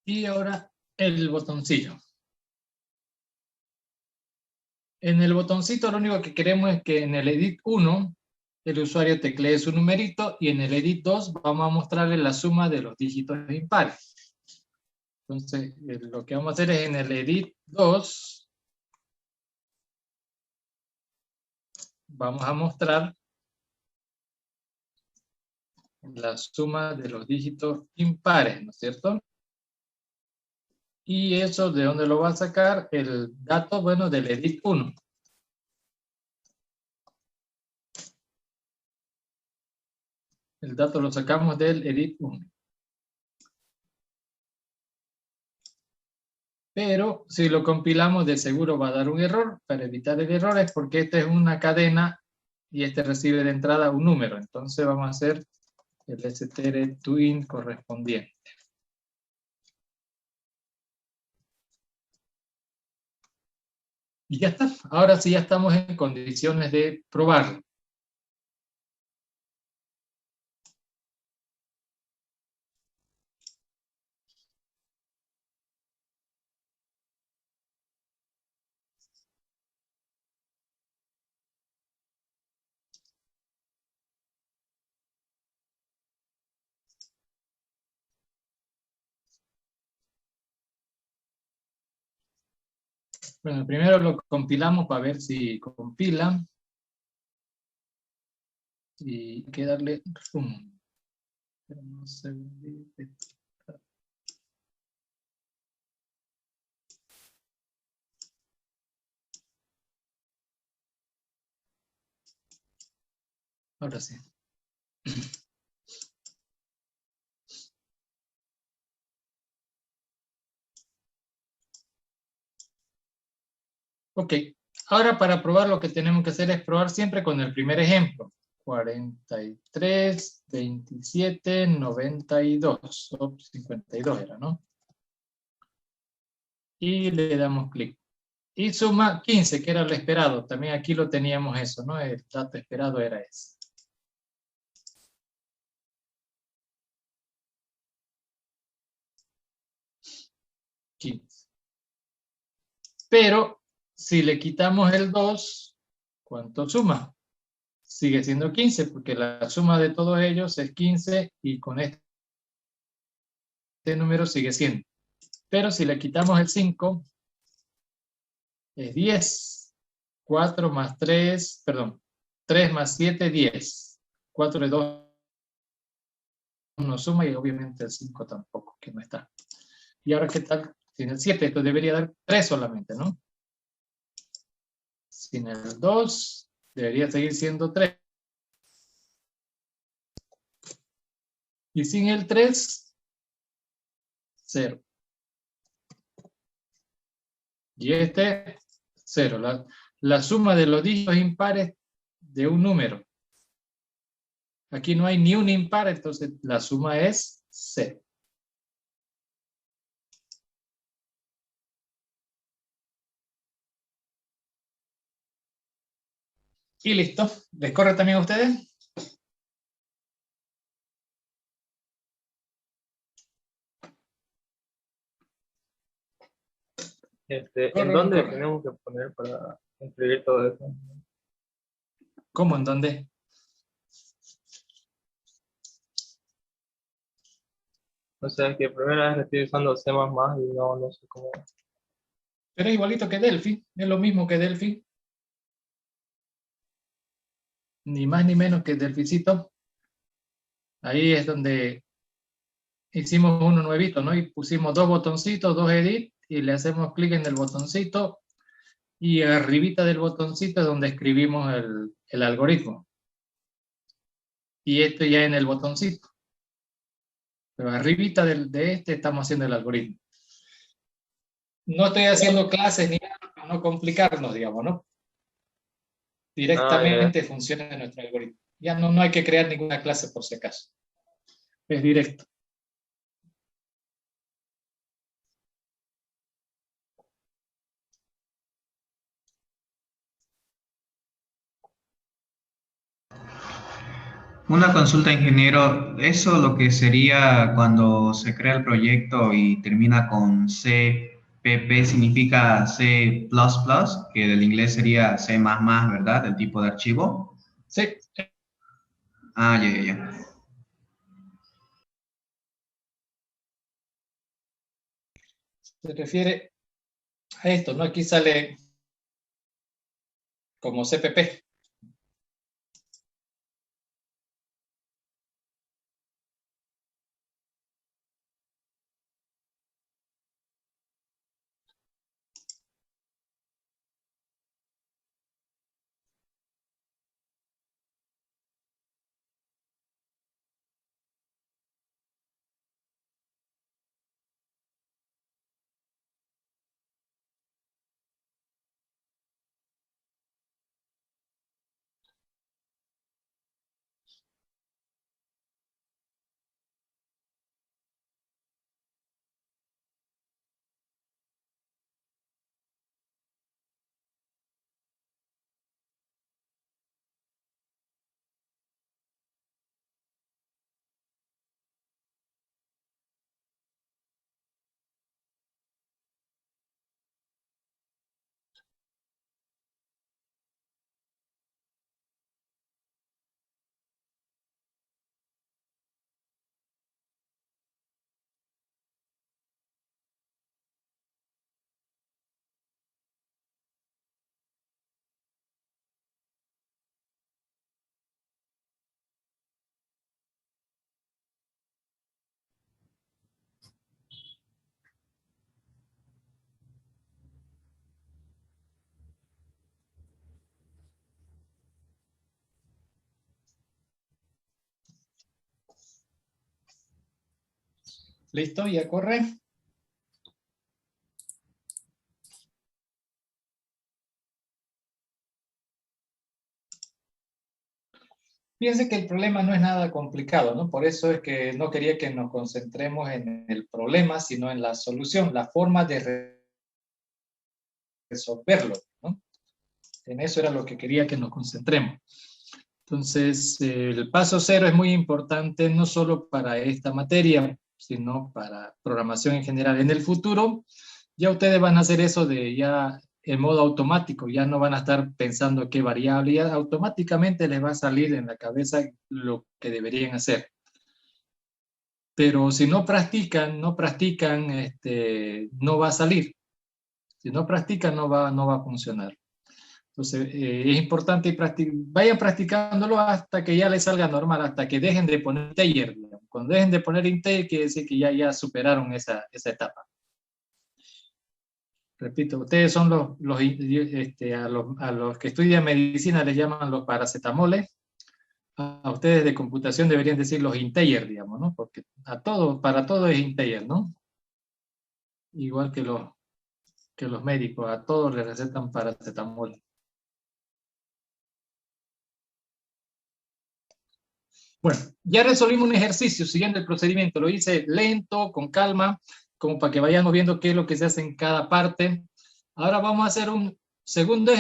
Y ahora el botoncillo. En el botoncito lo único que queremos es que en el Edit 1 el usuario teclee su numerito y en el Edit 2 vamos a mostrarle la suma de los dígitos impares. Entonces, lo que vamos a hacer es en el Edit 2 vamos a mostrar la suma de los dígitos impares, ¿no es cierto? Y eso, ¿de dónde lo va a sacar? El dato, bueno, del Edit 1. El dato lo sacamos del Edit 1. Pero si lo compilamos, de seguro va a dar un error. Para evitar el error es porque esta es una cadena y este recibe de entrada un número. Entonces vamos a hacer el str_twin correspondiente. Y ya está. Ahora sí ya estamos en condiciones de probarlo. Bueno, primero lo compilamos para ver si compila. Y hay que darle zoom. Pero no se ve. Ahora sí. Ok, ahora para probar lo que tenemos que hacer es probar siempre con el primer ejemplo. 43, 27, 92. O 52 era, ¿no? Y le damos clic. Y suma 15, que era lo esperado. También aquí lo teníamos eso, ¿no? El dato esperado era ese. Pero si le quitamos el 2, ¿cuánto suma? Sigue siendo 15, porque la suma de todos ellos es 15 y con este número sigue siendo. Pero si le quitamos el 5, es 10. 4 más 3, perdón, 3 más 7, 10. 4 y 2 no suma y obviamente el 5 tampoco, que no está. Y ahora, ¿qué tal? Sin el 7, esto debería dar 3 solamente, ¿no? Sin el 2, debería seguir siendo 3. Y sin el 3, 0. Y este, 0. La suma de los dígitos impares de un número. Aquí no hay ni un impar, entonces la suma es 0. Y listo. ¿Les corre también a ustedes? ¿En Corre, dónde corre. tenemos que poner para inscribir todo eso? ¿Cómo? ¿En dónde? O sea, que primera vez estoy usando C++ y no sé cómo. Pero es igualito que Delphi, es lo mismo que Delphi, ni más ni menos que Delficito. Ahí es donde hicimos uno nuevito, ¿no? Y pusimos dos botoncitos, dos edit, y le hacemos clic en el botoncito, y arribita del botoncito es donde escribimos el algoritmo. Y esto ya en el botoncito. Pero arribita de este estamos haciendo el algoritmo. No estoy haciendo clases ni nada para no complicarnos, digamos, ¿no? Ah, ya. Directamente funciona nuestro algoritmo. Ya no hay que crear ninguna clase por si acaso. Es directo. Una consulta, ingeniero. Eso lo que sería cuando se crea el proyecto y termina con CPP significa C++, que del inglés sería C++, ¿verdad? El tipo de archivo. Sí, Ah, ya. se refiere a esto, ¿no? Aquí sale como CPP. ¿Listo? ¿Ya corre? Fíjense que el problema no es nada complicado, ¿no? Por eso es que no quería que nos concentremos en el problema, sino en la solución, la forma de resolverlo, ¿no? En eso era lo que quería que nos concentremos. Entonces, el paso cero es muy importante, no solo para esta materia, sino para programación en general. En el futuro, ya ustedes van a hacer eso de ya en modo automático, ya no van a estar pensando qué variable, ya automáticamente les va a salir en la cabeza lo que deberían hacer. Pero si no practican, no va a salir. Si no practican, no va a funcionar. Entonces, es importante vayan practicándolo hasta que ya les salga normal, hasta que dejen de poner integer. Cuando dejen de poner integer, quiere decir que ya superaron esa etapa. Repito, ustedes son a los que estudian medicina les llaman los paracetamoles. A ustedes de computación deberían decir los integer, digamos, ¿no? Porque para todo es integer, ¿no? Igual que los médicos, a todos les recetan paracetamol. Bueno, ya resolvimos un ejercicio siguiendo el procedimiento. Lo hice lento, con calma, como para que vayamos viendo qué es lo que se hace en cada parte. Ahora vamos a hacer un segundo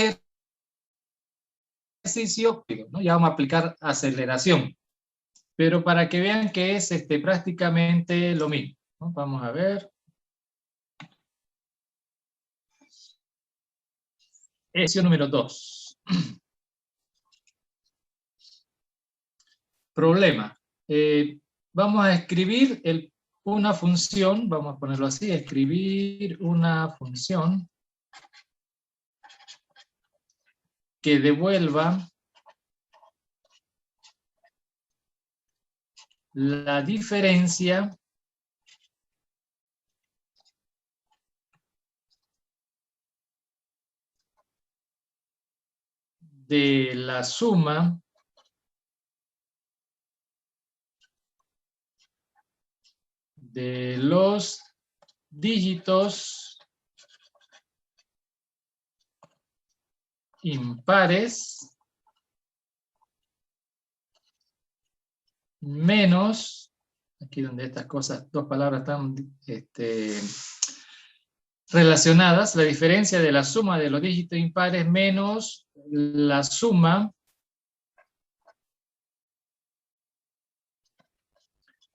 ejercicio, ¿no? Ya vamos a aplicar aceleración, pero para que vean que es prácticamente lo mismo, ¿no? Vamos a ver. Ejercicio número 2. Problema. Vamos a escribir una función, vamos a ponerlo así, escribir una función que devuelva la diferencia de la suma de los dígitos impares menos, aquí donde estas cosas, dos palabras están relacionadas, la diferencia de la suma de los dígitos impares menos la suma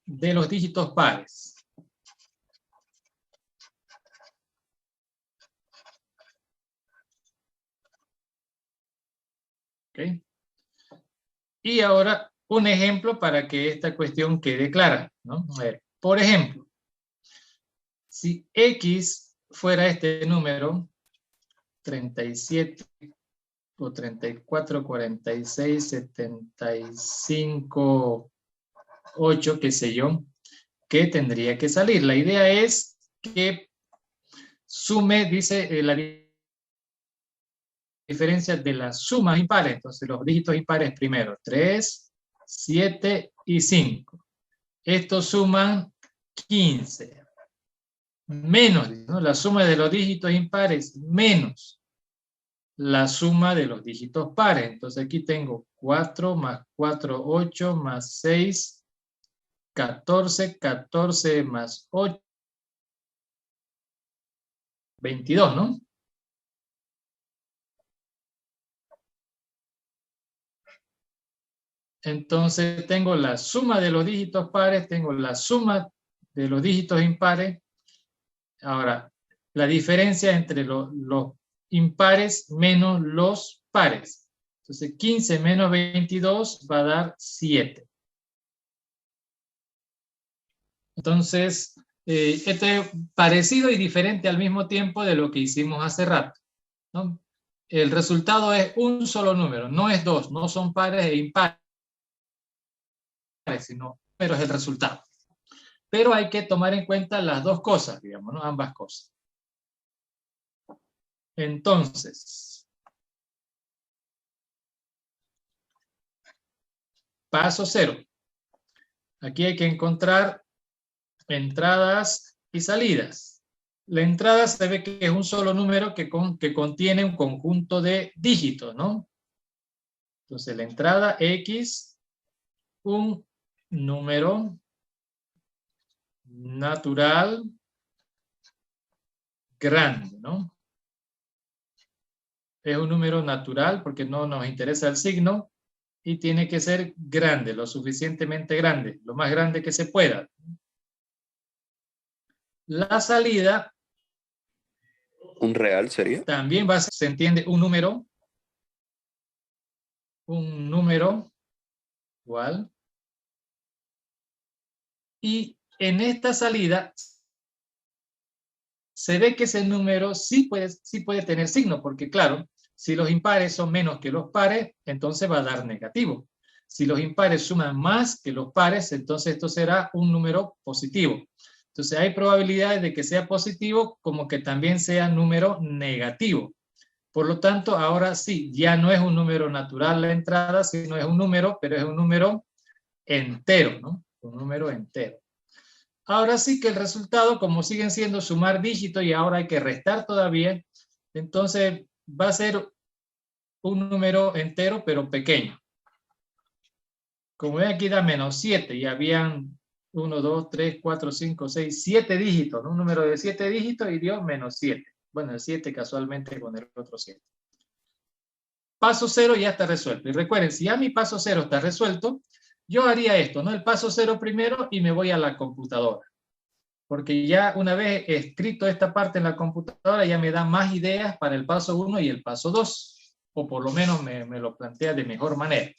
de los dígitos pares. ¿Okay? Y ahora un ejemplo para que esta cuestión quede clara, ¿no? A ver, por ejemplo, si X fuera este número, 37 o 34, 46, 75, 8, qué sé yo, ¿qué tendría que salir? La idea es que sume, dice, la diferencia de las sumas impares. Entonces los dígitos impares primero, 3, 7 y 5. Estos suman 15. Menos, ¿no? La suma de los dígitos impares menos la suma de los dígitos pares. Entonces aquí tengo 4 más 4, 8 más 6, 14, 14 más 8, 22, ¿no? Entonces tengo la suma de los dígitos pares, tengo la suma de los dígitos impares. Ahora, la diferencia entre los impares menos los pares. Entonces 15 menos 22 va a dar 7. Entonces, esto es parecido y diferente al mismo tiempo de lo que hicimos hace rato, ¿no? El resultado es un solo número, no es dos, no son pares e impares, sino pero es el resultado. Pero hay que tomar en cuenta las dos cosas, digamos, ¿no? Ambas cosas. Entonces, paso 0. Aquí hay que encontrar entradas y salidas. La entrada se ve que es un solo número que contiene un conjunto de dígitos, ¿no? Entonces la entrada X, un número natural grande, ¿no? Es un número natural porque no nos interesa el signo y tiene que ser grande, lo suficientemente grande, lo más grande que se pueda. La salida... ¿Un real sería? También se entiende un número igual. Y en esta salida se ve que ese número sí puede tener signo, porque claro, si los impares son menos que los pares, entonces va a dar negativo. Si los impares suman más que los pares, entonces esto será un número positivo. Entonces hay probabilidades de que sea positivo como que también sea número negativo. Por lo tanto, ahora sí, ya no es un número natural la entrada, sino es un número, pero es un número entero, ¿no? Un número entero. Ahora sí que el resultado, como siguen siendo sumar dígitos y ahora hay que restar todavía, entonces va a ser un número entero, pero pequeño. Como ven aquí da menos 7 y habían 1, 2, 3, 4, 5, 6, 7 dígitos, ¿no? Un número de 7 dígitos y dio menos 7. Bueno, el 7 casualmente con el otro 7. Paso 0 ya está resuelto. Y recuerden, si ya mi paso 0 está resuelto, yo haría esto, ¿no? El paso 0 primero y me voy a la computadora. porque ya una vez escrito esta parte en la computadora ya me da más ideas para el paso 1 y el paso 2, o por lo menos me lo plantea de mejor manera.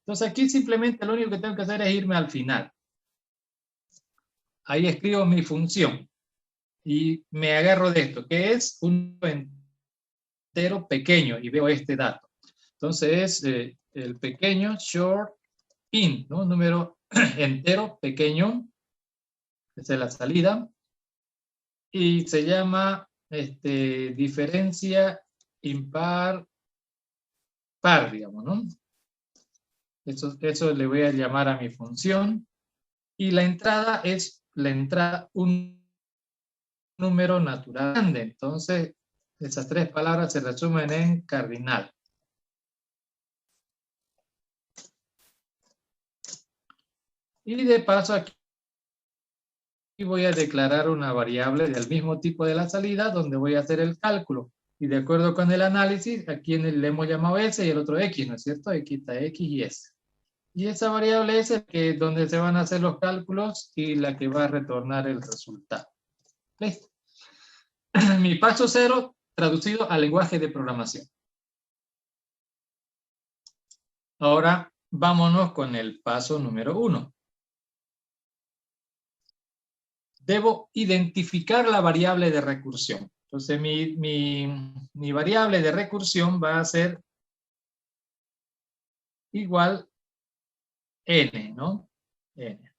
Entonces aquí simplemente lo único que tengo que hacer es irme al final. Ahí escribo mi función y me agarro de esto, que es un entero pequeño, y veo este dato. Entonces es el pequeño short int, ¿no? Número entero pequeño, esa es la salida, y se llama diferencia impar par, digamos, ¿no? Eso le voy a llamar a mi función, y la entrada es un número natural grande. Entonces esas tres palabras se resumen en cardinal. Y de paso aquí voy a declarar una variable del mismo tipo de la salida donde voy a hacer el cálculo. Y de acuerdo con el análisis, aquí le hemos llamado S y el otro X, ¿no es cierto? Aquí está X y S. Y esa variable S es donde se van a hacer los cálculos y la que va a retornar el resultado. ¿Listo? Mi paso 0 traducido al lenguaje de programación. Ahora vámonos con el paso número 1. Debo identificar la variable de recursión. Entonces mi variable de recursión va a ser igual n, ¿no? N.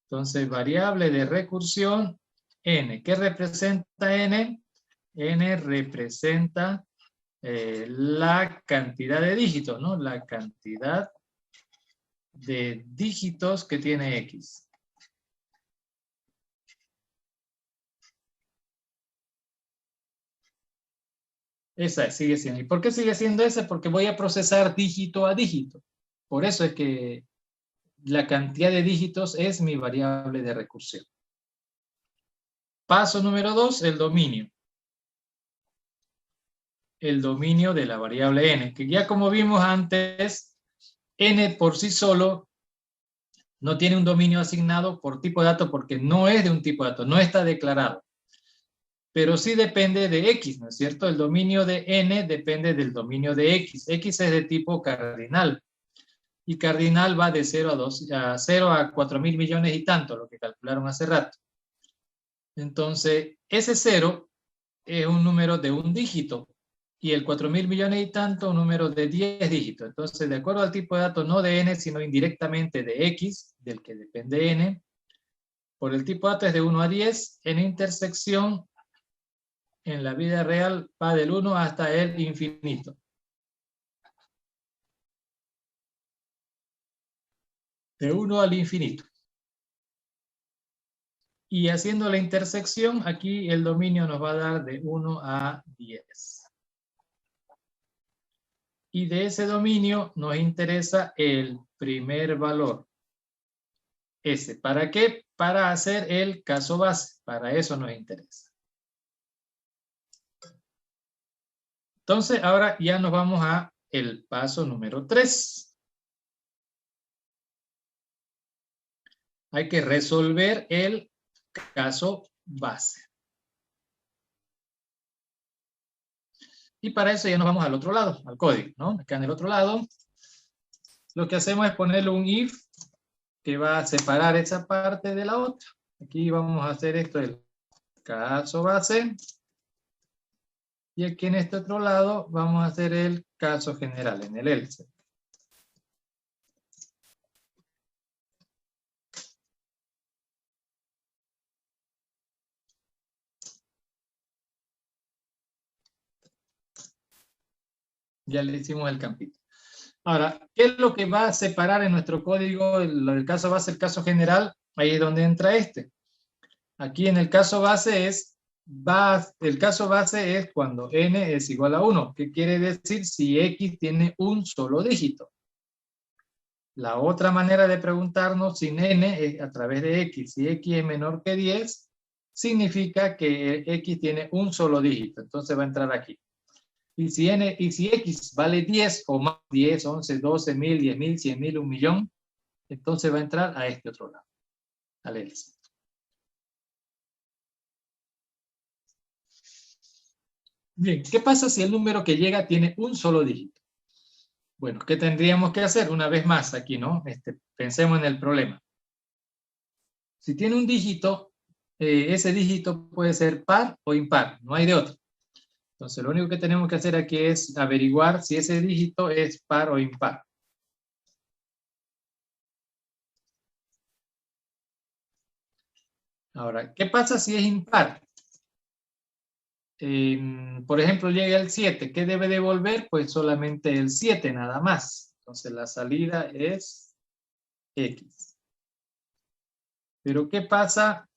Entonces variable de recursión n. ¿Qué representa n? N representa la cantidad de dígitos, ¿no? La cantidad de dígitos que tiene X. Esa sigue siendo. ¿Y por qué sigue siendo esa? Porque voy a procesar dígito a dígito. Por eso es que la cantidad de dígitos es mi variable de recursión. Paso número 2, el dominio. El dominio de la variable n, que ya como vimos antes, n por sí solo no tiene un dominio asignado por tipo de dato porque no es de un tipo de dato, no está declarado. Pero sí depende de X, ¿no es cierto? El dominio de n depende del dominio de X. X es de tipo cardinal. Y cardinal va de 0 a 0 a 4.000 millones y tanto, lo que calcularon hace rato. Entonces, ese 0 es un número de un dígito. Y el 4.000 millones y tanto, un número de 10 dígitos. Entonces, de acuerdo al tipo de dato, no de n, sino indirectamente de X, del que depende n, por el tipo de dato es de 1 a 10, en intersección, en la vida real, va del 1 hasta el infinito. De 1 al infinito. Y haciendo la intersección, aquí el dominio nos va a dar de 1 a 10. Y de ese dominio nos interesa el primer valor. Ese. ¿Para qué? Para hacer el caso base. Para eso nos interesa. Entonces, ahora ya nos vamos a el paso número 3. Hay que resolver el caso base. Y para eso ya nos vamos al otro lado, al código, ¿no? Acá en el otro lado, lo que hacemos es ponerle un if que va a separar esa parte de la otra. Aquí vamos a hacer esto, el caso base. Y aquí en este otro lado vamos a hacer el caso general, en el else. Ya le hicimos el campito. Ahora, ¿qué es lo que va a separar en nuestro código el caso base, el caso general? Ahí es donde entra este. Aquí en el caso base el caso base es cuando n es igual a 1. ¿Qué quiere decir? Si x tiene un solo dígito. La otra manera de preguntarnos si n es a través de x. Si x es menor que 10, significa que x tiene un solo dígito. Entonces va a entrar aquí. Y si x vale 10 o más, 10, 11, 12, 1000, 10.000, 100.000, 1.000.000, entonces va a entrar a este otro lado, al else. Bien, ¿qué pasa si el número que llega tiene un solo dígito? Bueno, ¿qué tendríamos que hacer? Una vez más aquí, ¿no? Pensemos en el problema. Si tiene un dígito, ese dígito puede ser par o impar, no hay de otro. Entonces, lo único que tenemos que hacer aquí es averiguar si ese dígito es par o impar. Ahora, ¿qué pasa si es impar? Por ejemplo, llega el 7. ¿Qué debe devolver? Pues solamente el 7, nada más. Entonces, la salida es X. Pero, ¿qué pasa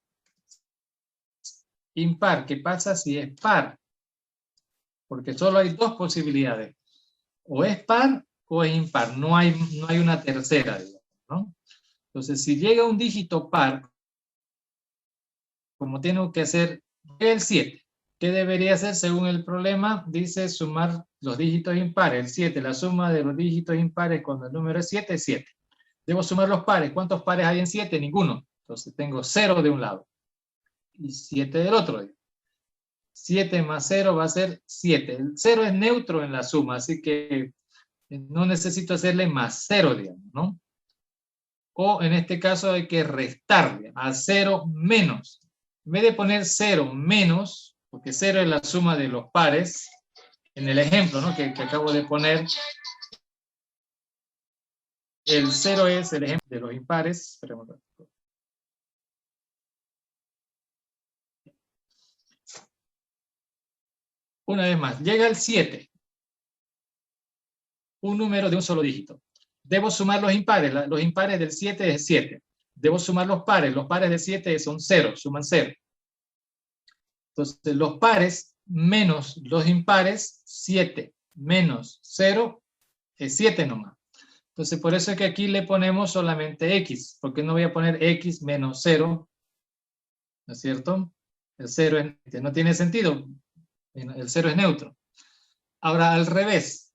impar? ¿Qué pasa si es par? Porque solo hay dos posibilidades. O es par o es impar. No hay una tercera, digamos, ¿no? Entonces, si llega un dígito par, como tengo que hacer el 7, ¿qué debería hacer según el problema? Dice sumar los dígitos impares. El 7, la suma de los dígitos impares cuando el número es 7 es 7. Debo sumar los pares. ¿Cuántos pares hay en 7? Ninguno. Entonces tengo 0 de un lado y 7 del otro. 7 más 0 va a ser 7. El 0 es neutro en la suma, así que no necesito hacerle más 0, digamos, ¿no? O en este caso hay que restarle a 0 menos. En vez de poner 0 menos, porque 0 es la suma de los pares, en el ejemplo, ¿no? que acabo de poner, el 0 es el ejemplo de los impares. Esperemos. Una vez más, llega el 7, un número de un solo dígito. Debo sumar los impares. Los impares del 7 es 7. Debo sumar los pares de 7 son 0, suman 0. Entonces, los pares menos los impares, 7 menos 0 es 7 nomás. Entonces, por eso es que aquí le ponemos solamente X. ¿Por qué no voy a poner X menos 0? ¿No es cierto? El 0 no tiene sentido. El 0 es neutro. Ahora, al revés.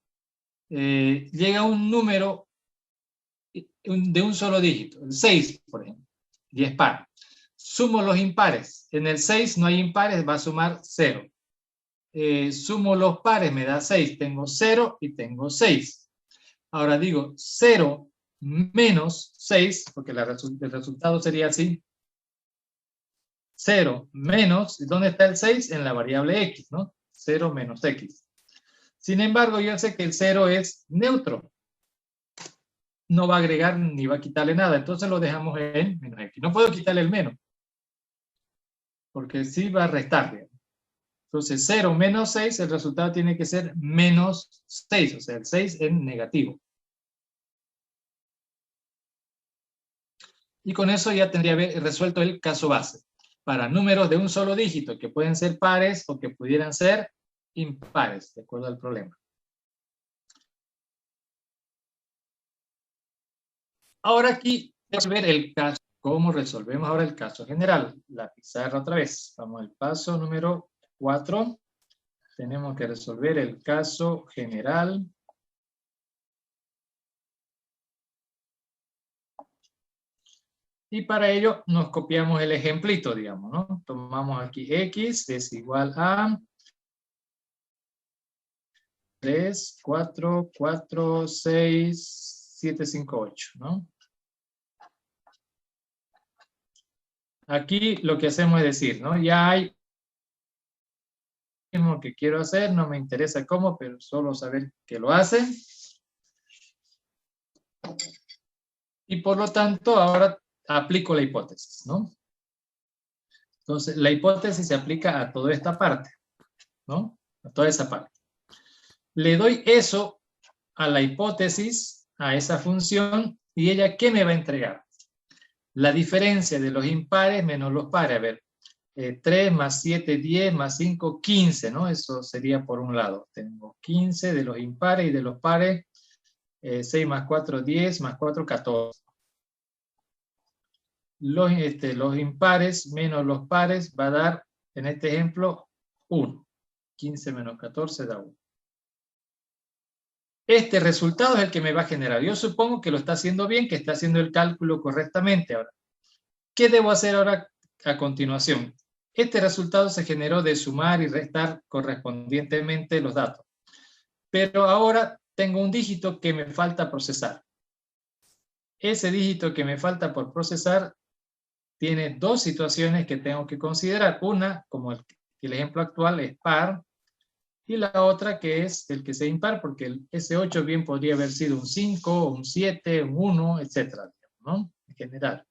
Llega un número de un solo dígito, el 6, por ejemplo, y es par. Sumo los impares. En el 6 no hay impares, va a sumar 0. Sumo los pares, me da 6. Tengo 0 y tengo 6. Ahora digo 0 menos 6, porque el resultado sería así. 0 menos, ¿dónde está el 6? En la variable X, ¿no? 0 menos X. Sin embargo, yo sé que el 0 es neutro. No va a agregar ni va a quitarle nada. Entonces lo dejamos en menos X. No puedo quitarle el menos, porque sí va a restar. Entonces 0 menos 6, el resultado tiene que ser menos 6. O sea, el 6 es negativo. Y con eso ya tendría resuelto el caso base. Para números de un solo dígito, que pueden ser pares o que pudieran ser impares, de acuerdo al problema. Ahora aquí vamos a ver el caso, cómo resolvemos ahora el caso general. La pizarra otra vez. Vamos al paso número 4. Tenemos que resolver el caso general. Y para ello nos copiamos el ejemplito, digamos, ¿no? Tomamos aquí X es igual a 3, 4, 4, 6, 7, 5, 8, ¿no? Aquí lo que hacemos es decir, ¿no? Ya hay lo mismo que quiero hacer, no me interesa cómo, pero solo saber que lo hace. Y por lo tanto, ahora aplico la hipótesis, ¿no? Entonces, la hipótesis se aplica a toda esta parte, ¿no? A toda esa parte. Le doy eso a la hipótesis, a esa función, y ella, ¿qué me va a entregar? La diferencia de los impares menos los pares. A ver, 3 más 7, 10, más 5, 15, ¿no? Eso sería por un lado. Tengo 15 de los impares y de los pares, 6 más 4, 10, más 4, 14. Los impares menos los pares va a dar, en este ejemplo, 1. 15 menos 14 da 1. Este resultado es el que me va a generar. Yo supongo que lo está haciendo bien, que está haciendo el cálculo correctamente. Ahora, ¿qué debo hacer ahora a continuación? Este resultado se generó de sumar y restar correspondientemente los datos. Pero ahora tengo un dígito que me falta procesar. Ese dígito que me falta por procesar tiene dos situaciones que tengo que considerar. Una, como el ejemplo actual, es par, y la otra que es el que sea impar, porque ese 8 bien podría haber sido un 5, un 7, un 1, etcétera, ¿no? En general.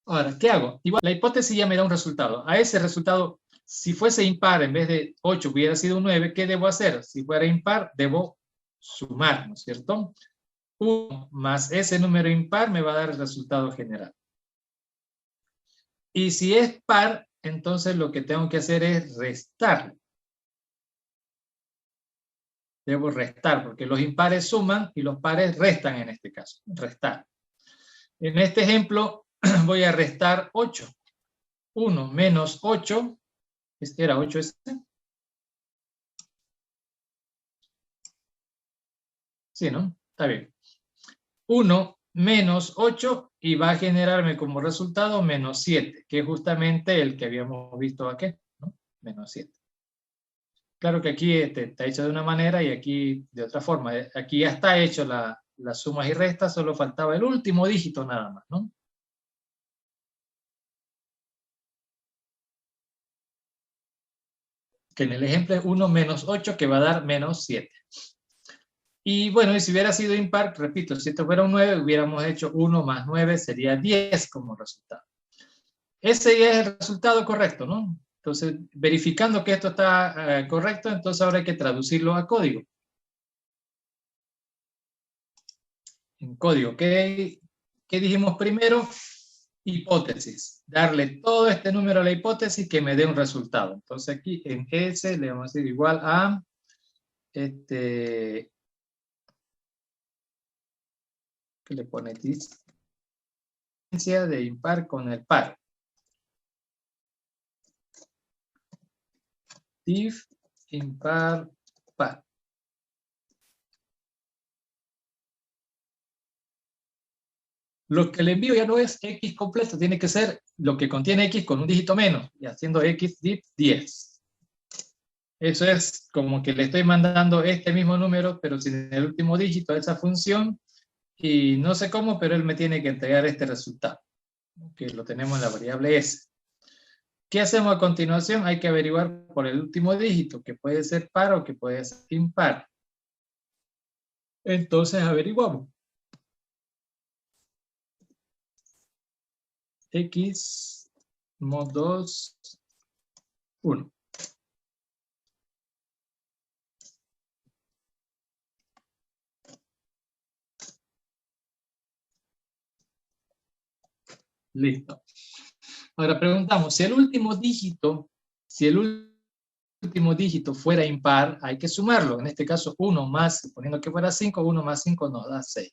Ahora, ¿qué hago? Igual, la hipótesis ya me da un resultado. A ese resultado, si fuese impar, en vez de 8 hubiera sido un 9, ¿qué debo hacer? Si fuera impar, debo sumar, ¿no es cierto? 1 más ese número impar me va a dar el resultado general. Y si es par, entonces lo que tengo que hacer es restar. Debo restar, porque los impares suman y los pares restan en este caso. Restar. En este ejemplo voy a restar 8. 1 menos 8, este era 8 este. Sí, ¿no? Está bien. 1 menos 8 y va a generarme como resultado menos 7, que es justamente el que habíamos visto aquí, ¿no? Menos 7. Claro que aquí está hecho de una manera y aquí de otra forma. Aquí ya está hecho las sumas y restas, solo faltaba el último dígito nada más, ¿no? Que en el ejemplo es 1 menos 8 que va a dar menos 7. Y bueno, y si hubiera sido impar, repito, si esto fuera un 9, hubiéramos hecho 1 más 9, sería 10 como resultado. Ese ya es el resultado correcto, ¿no? Entonces, verificando que esto está correcto, entonces ahora hay que traducirlo a código. En código, ¿qué dijimos primero? Hipótesis. Darle todo este número a la hipótesis que me dé un resultado. Entonces aquí en S le vamos a decir igual a ¿qué le pone? Diferencia de impar con el par. Dif, impar, par. Lo que le envío ya no es X completo, tiene que ser lo que contiene X con un dígito menos, y haciendo X div 10. Eso es como que le estoy mandando este mismo número, pero sin el último dígito a esa función, y no sé cómo, pero él me tiene que entregar este resultado, que lo tenemos en la variable S. ¿Qué hacemos a continuación? Hay que averiguar por el último dígito, que puede ser par o que puede ser impar. Entonces averiguamos. X mod 2, 1. Listo. Ahora preguntamos, si el último dígito fuera impar, hay que sumarlo. En este caso, 1 más, suponiendo que fuera 5, 1 más 5 nos da 6.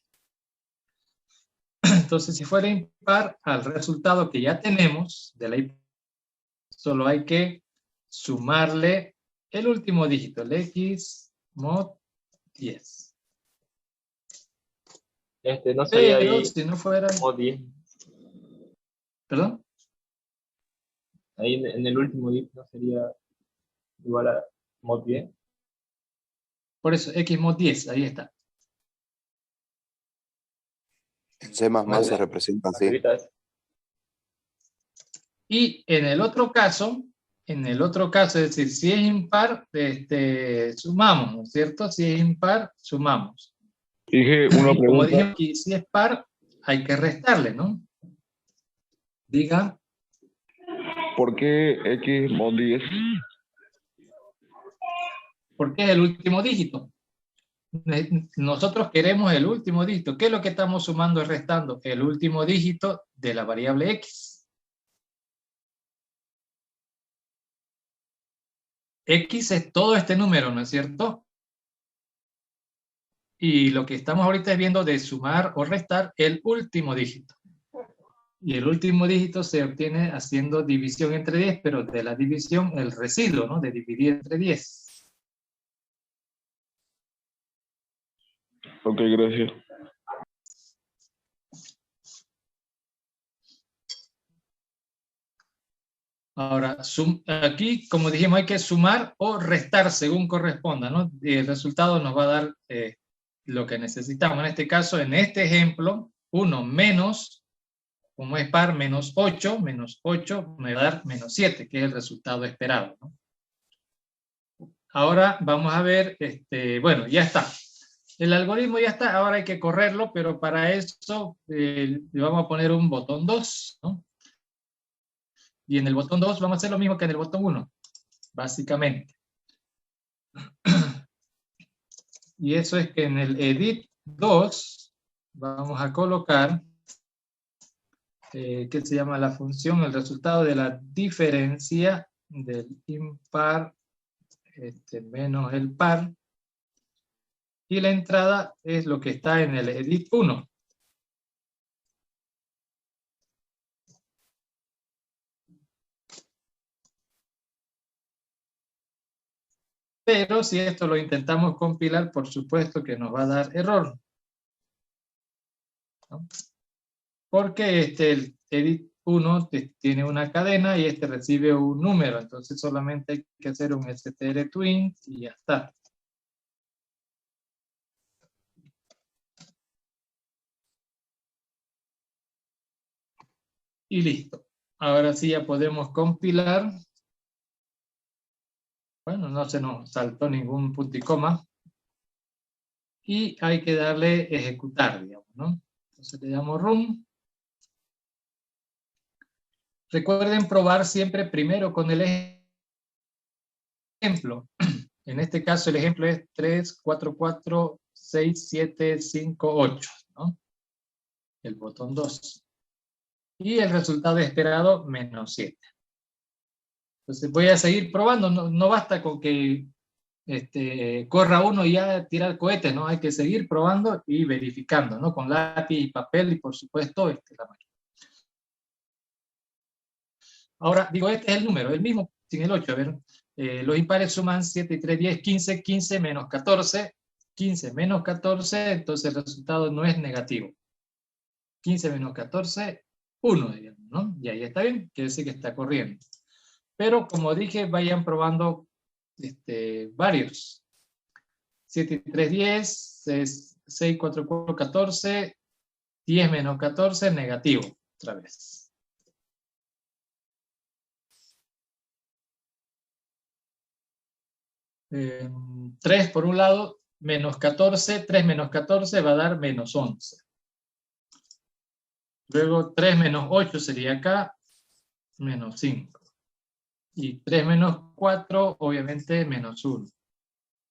Entonces, si fuera impar, al resultado que ya tenemos de la hipótesis, solo hay que sumarle el último dígito, el X mod 10. No sería Pero ahí si no fuera... mod 10. ¿Perdón? Ahí en el último div no sería igual a mod 10. Por eso, X mod 10, ahí está. En C++ se representa así. Y en el otro caso, es decir, si es impar, sumamos, ¿no es cierto? Si es impar, sumamos. Dije una Y como dije pregunta. aquí, si es par, hay que restarle, ¿no? Diga. ¿Por qué X mod 10? Porque es el último dígito. Nosotros queremos el último dígito. ¿Qué es lo que estamos sumando y restando? El último dígito de la variable X. X es todo este número, ¿no es cierto? Y lo que estamos ahorita es viendo de sumar o restar el último dígito. Y el último dígito se obtiene haciendo división entre 10, pero de la división el residuo, ¿no? De dividir entre 10. Ok, gracias. Ahora, aquí, como dijimos, hay que sumar o restar según corresponda, ¿no? Y el resultado nos va a dar lo que necesitamos. En este caso, en este ejemplo, 1 menos, como es par, menos 8 me va a dar menos 7, que es el resultado esperado, ¿no? Ahora vamos a ver, bueno, ya está. El algoritmo ya está, ahora hay que correrlo, pero para eso le vamos a poner un botón 2, ¿no? Y en el botón 2 vamos a hacer lo mismo que en el botón 1, básicamente. Y eso es que en el edit 2 vamos a colocar, ¿qué se llama la función? El resultado de la diferencia del impar menos el par. Y la entrada es lo que está en el edit 1. Pero si esto lo intentamos compilar, por supuesto que nos va a dar error, ¿no? Porque el edit 1 tiene una cadena y recibe un número. Entonces solamente hay que hacer un strtwin y ya está. Y listo. Ahora sí ya podemos compilar. Bueno, no se nos saltó ningún punto y coma. Y hay que darle ejecutar, digamos, ¿no? Entonces le damos run. Recuerden probar siempre primero con el ejemplo. En este caso el ejemplo es 3, 4, 4, 6, 7, 5, 8, ¿no? El botón 2. Y el resultado esperado, menos 7. Entonces voy a seguir probando. No basta con que corra uno y ya tirar cohetes, ¿no? Hay que seguir probando y verificando, ¿no? Con lápiz y papel y por supuesto la máquina. Ahora, digo, este es el número, el mismo sin el 8. A ver, los impares suman 7 y 3, 10, 15, 15 menos 14, 15 menos 14, entonces el resultado no es negativo. 15 menos 14, 1, digamos, ¿no? Y ahí está bien, quiere decir que está corriendo. Pero como dije, vayan probando varios. 7 y 3, 10, 6, 4, 4, 14, 10 menos 14, negativo, otra vez. 3 por un lado, menos 14, 3 menos 14 va a dar menos 11. Luego 3 menos 8 sería acá, menos 5. Y 3 menos 4, obviamente, menos 1.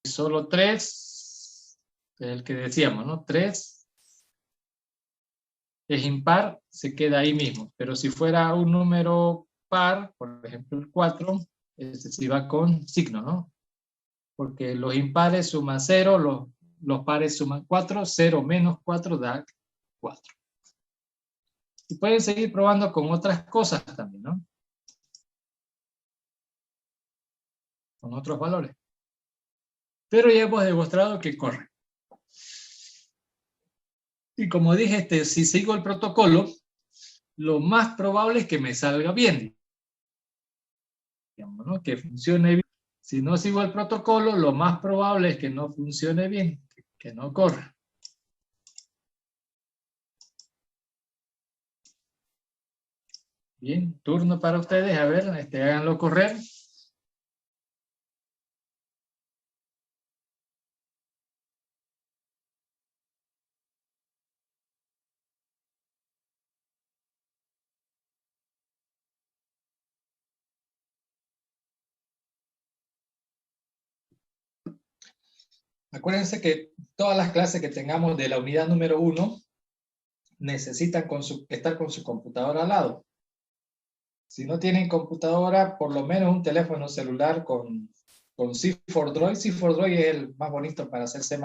Y solo 3, es el que decíamos, ¿no? 3 es impar, se queda ahí mismo. Pero si fuera un número par, por ejemplo el 4, ese sí va con signo, ¿no? Porque los impares suman 0, los pares suman 4, 0 menos 4 da 4. Y pueden seguir probando con otras cosas también, ¿no? Con otros valores. Pero ya hemos demostrado que corre. Y como dije, si sigo el protocolo, lo más probable es que me salga bien. Digamos, ¿no? Que funcione bien. Si no sigo el protocolo, lo más probable es que no funcione bien, que no corra. Bien, turno para ustedes. A ver, háganlo correr. Acuérdense que todas las clases que tengamos de la unidad número 1 necesitan estar con su computadora al lado. Si no tienen computadora, por lo menos un teléfono celular con C4Droid. C4Droid es el más bonito para hacer C++.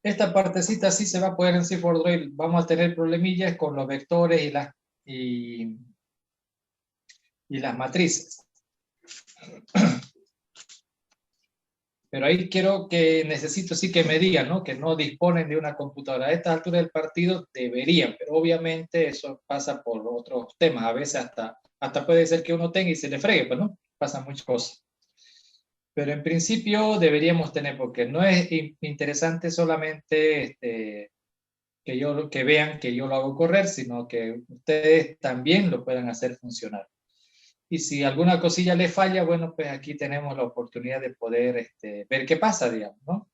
Esta partecita sí se va a poder en C4Droid. Vamos a tener problemillas con los vectores y las matrices. Pero ahí necesito sí que me digan, ¿no? Que no disponen de una computadora. A esta altura del partido deberían, pero obviamente eso pasa por otros temas. A veces hasta hasta puede ser que uno tenga y se le fregue, pues no, pasan muchas cosas. Pero en principio deberíamos tener, porque no es interesante solamente que vean que yo lo hago correr, sino que ustedes también lo puedan hacer funcionar. Y si alguna cosilla le falla, bueno, pues aquí tenemos la oportunidad de poder ver qué pasa, digamos, ¿no?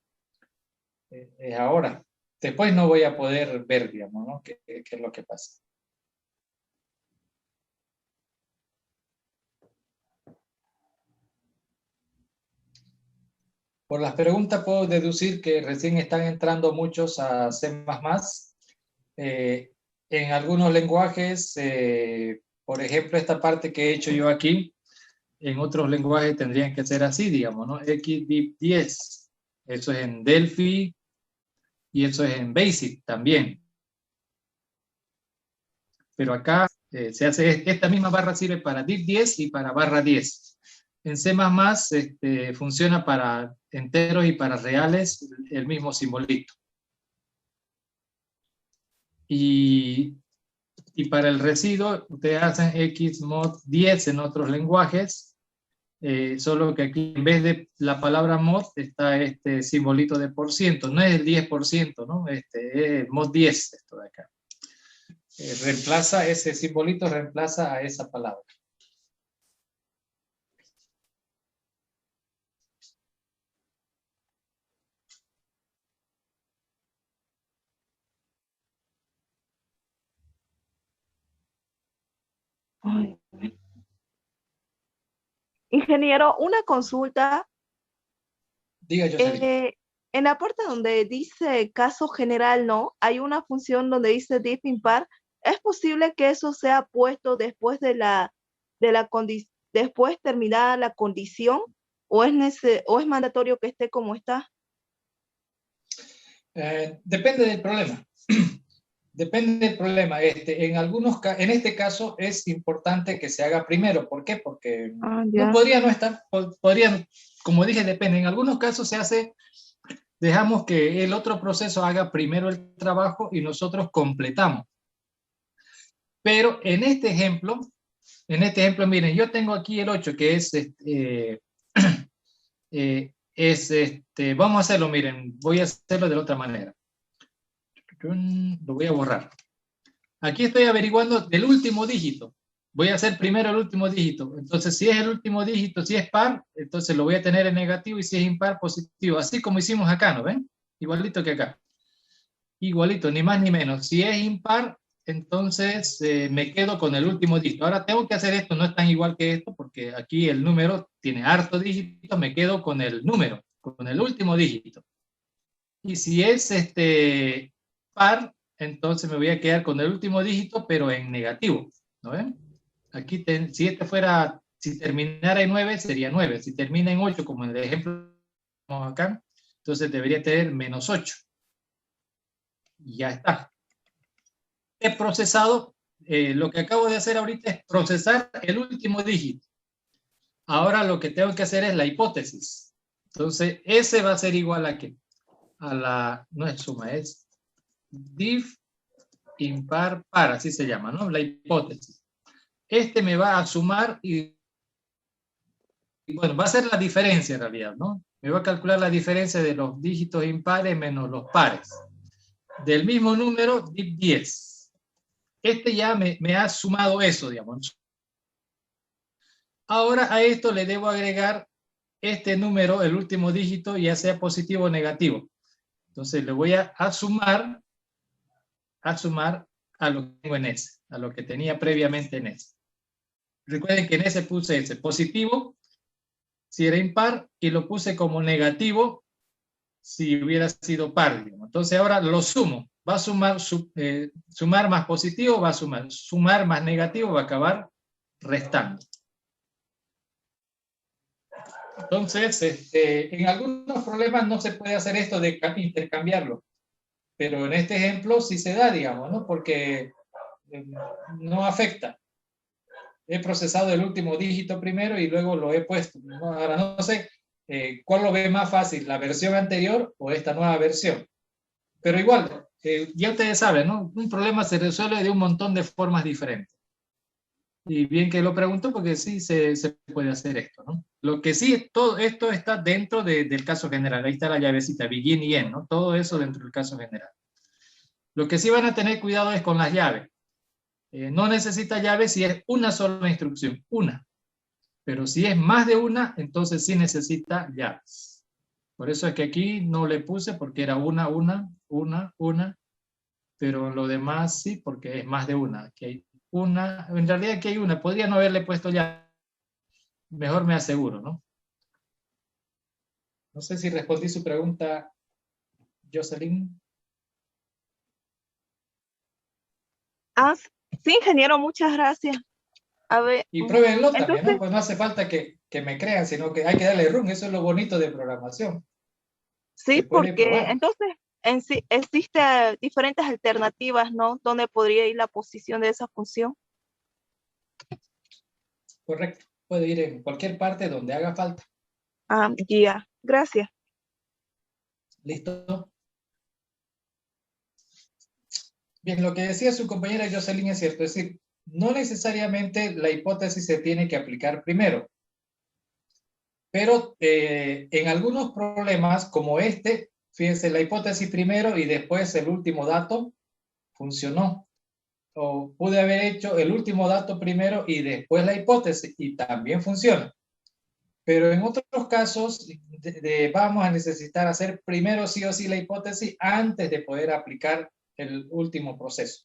Es ahora. Después no voy a poder ver, digamos, ¿no? ¿Qué es lo que pasa? Por las preguntas puedo deducir que recién están entrando muchos a C++. En algunos lenguajes, por ejemplo, esta parte que he hecho yo aquí, en otros lenguajes tendrían que ser así, digamos, ¿no? XDIV10. Eso es en Delphi y eso es en BASIC también. Pero acá se hace, esta misma barra sirve para div10 y para barra 10. En C++ funciona para enteros y para reales el mismo simbolito. Y para el residuo, ustedes hacen xmod 10 en otros lenguajes, solo que aquí en vez de la palabra mod está este simbolito de por ciento, no es el 10%, ¿no? Es mod 10, esto de acá. Reemplaza ese simbolito, reemplaza a esa palabra. Ay. Ingeniero, una consulta. Diga, Jocelyn. En la parte donde dice caso general, ¿no? Hay una función donde dice div impar. ¿Es posible que eso sea puesto después después terminada la condición? ¿O es mandatorio que esté como está? Depende del problema. Depende del problema. En este caso es importante que se haga primero. ¿Por qué? Porque no podría no estar, podrían, como dije, depende. En algunos casos se hace, dejamos que el otro proceso haga primero el trabajo y nosotros completamos. Pero en este ejemplo, miren, yo tengo aquí el 8, que vamos a hacerlo, miren, voy a hacerlo de la otra manera. Lo voy a borrar. Aquí estoy averiguando del último dígito. Voy a hacer primero el último dígito. Entonces, si es el último dígito, si es par, entonces lo voy a tener en negativo, y si es impar, positivo. Así como hicimos acá, ¿no ven? Igualito que acá. Igualito, ni más ni menos. Si es impar, entonces me quedo con el último dígito. Ahora tengo que hacer esto, no es tan igual que esto, porque aquí el número tiene harto dígito, me quedo con el número, con el último dígito. Y si es par, entonces me voy a quedar con el último dígito, pero en negativo, ¿no ven? Aquí, si terminara en 9, sería 9. Si termina en 8, como en el ejemplo acá, entonces debería tener menos 8. Y ya está. He procesado, lo que acabo de hacer ahorita es procesar el último dígito. Ahora lo que tengo que hacer es la hipótesis. Entonces, ese va a ser igual a ¿qué? No es suma, es div impar par, así se llama, ¿no? La hipótesis. Me va a sumar y bueno, va a ser la diferencia en realidad, ¿no? Me va a calcular la diferencia de los dígitos impares menos los pares. Del mismo número, div 10. Ya me ha sumado eso, digamos. Ahora a esto le debo agregar este número, el último dígito, ya sea positivo o negativo. Entonces le voy a sumar a lo que tengo en S, a lo que tenía previamente en S. Recuerden que en S puse S positivo si era impar y lo puse como negativo si hubiera sido par. Entonces ahora lo sumo. Va a sumar más positivo, va a sumar más negativo, va a acabar restando. Entonces, en algunos problemas no se puede hacer esto de intercambiarlo, pero en este ejemplo sí se da, digamos, ¿no? Porque no afecta. He procesado el último dígito primero y luego lo he puesto, ¿no? Ahora no sé cuál lo ve más fácil, la versión anterior o esta nueva versión. Pero igual, ya ustedes saben, ¿no? Un problema se resuelve de un montón de formas diferentes. Y bien que lo pregunto porque sí se puede hacer esto, ¿no? Lo que sí, todo esto está dentro del caso general. Ahí está la llavecita, begin y end, ¿no? Todo eso dentro del caso general. Lo que sí van a tener cuidado es con las llaves. No necesita llaves si es una sola instrucción, una. Pero si es más de una, entonces sí necesita llaves. Por eso es que aquí no le puse porque era una, pero lo demás sí, porque es más de una. Aquí hay una, en realidad aquí hay una, podría no haberle puesto ya, mejor me aseguro, ¿no? No sé si respondí su pregunta, Jocelyn. Ah, sí, ingeniero, muchas gracias. A ver, Y pruébenlo también, entonces, ¿no? Pues no hace falta que me crean, sino que hay que darle run, eso es lo bonito de programación. sí, Se puede porque probar. entonces en sí existe diferentes alternativas, ¿no? ¿Dónde podría ir la posición de esa función? Correcto. Puede ir en cualquier parte donde haga falta. Ah, ya, gracias. ¿Listo? Bien, lo que decía su compañera Jocelyn es cierto, es decir, no necesariamente la hipótesis se tiene que aplicar primero, pero en algunos problemas como este, fíjense, la hipótesis primero y después el último dato funcionó. O pude haber hecho el último dato primero y después la hipótesis y también funciona. Pero en otros casos vamos a necesitar hacer primero sí o sí la hipótesis antes de poder aplicar el último proceso.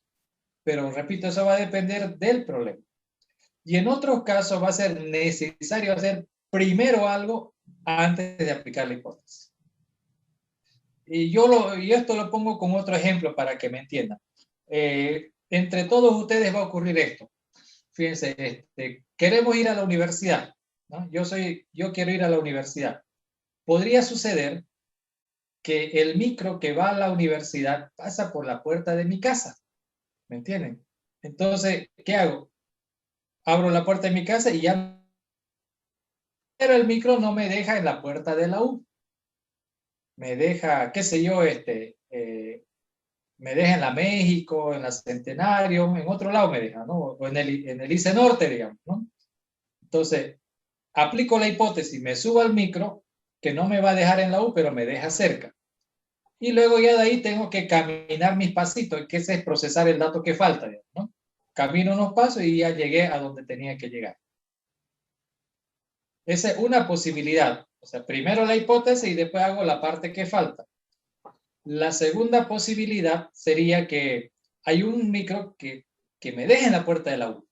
Pero repito, eso va a depender del problema. Y en otros casos va a ser necesario hacer primero algo antes de aplicar la hipótesis. Y esto lo pongo con otro ejemplo para que me entiendan. Entre todos ustedes va a ocurrir esto. Fíjense, queremos ir a la universidad, ¿no? Yo quiero ir a la universidad. Podría suceder que el micro que va a la universidad pasa por la puerta de mi casa. ¿Me entienden? Entonces, ¿qué hago? Abro la puerta de mi casa y ya... Pero el micro no me deja en la puerta de la U. Me deja, qué sé yo, me deja en la México, en la Centenario, en otro lado me deja, ¿no? O en el ICE Norte, digamos, ¿no? Entonces, aplico la hipótesis, me subo al micro, que no me va a dejar en la U, pero me deja cerca. Y luego ya de ahí tengo que caminar mis pasitos, que ese es procesar el dato que falta, ¿no? Camino unos pasos y ya llegué a donde tenía que llegar. Esa es una posibilidad. O sea, primero la hipótesis y después hago la parte que falta. La segunda posibilidad sería que hay un micro que me deje en la puerta de la U,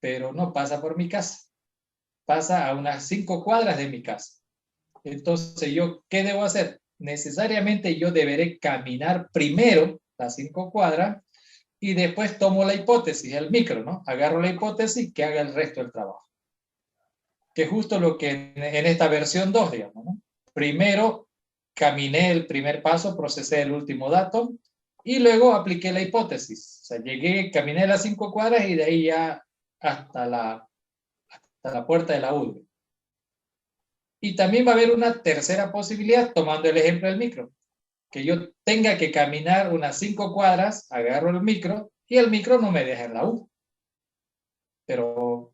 pero no pasa por mi casa. Pasa a unas 5 cuadras de mi casa. Entonces, ¿qué debo hacer? Necesariamente yo deberé caminar primero las 5 cuadras y después tomo la hipótesis, el micro, ¿no? Agarro la hipótesis que haga el resto del trabajo. Que es justo lo que en esta versión 2, digamos, ¿no? Primero caminé el primer paso, procesé el último dato y luego apliqué la hipótesis. O sea, caminé las 5 cuadras y de ahí ya hasta la puerta de la U. Y también va a haber una tercera posibilidad, tomando el ejemplo del micro, que yo tenga que caminar unas 5 cuadras, agarro el micro y el micro no me deja en la U. Pero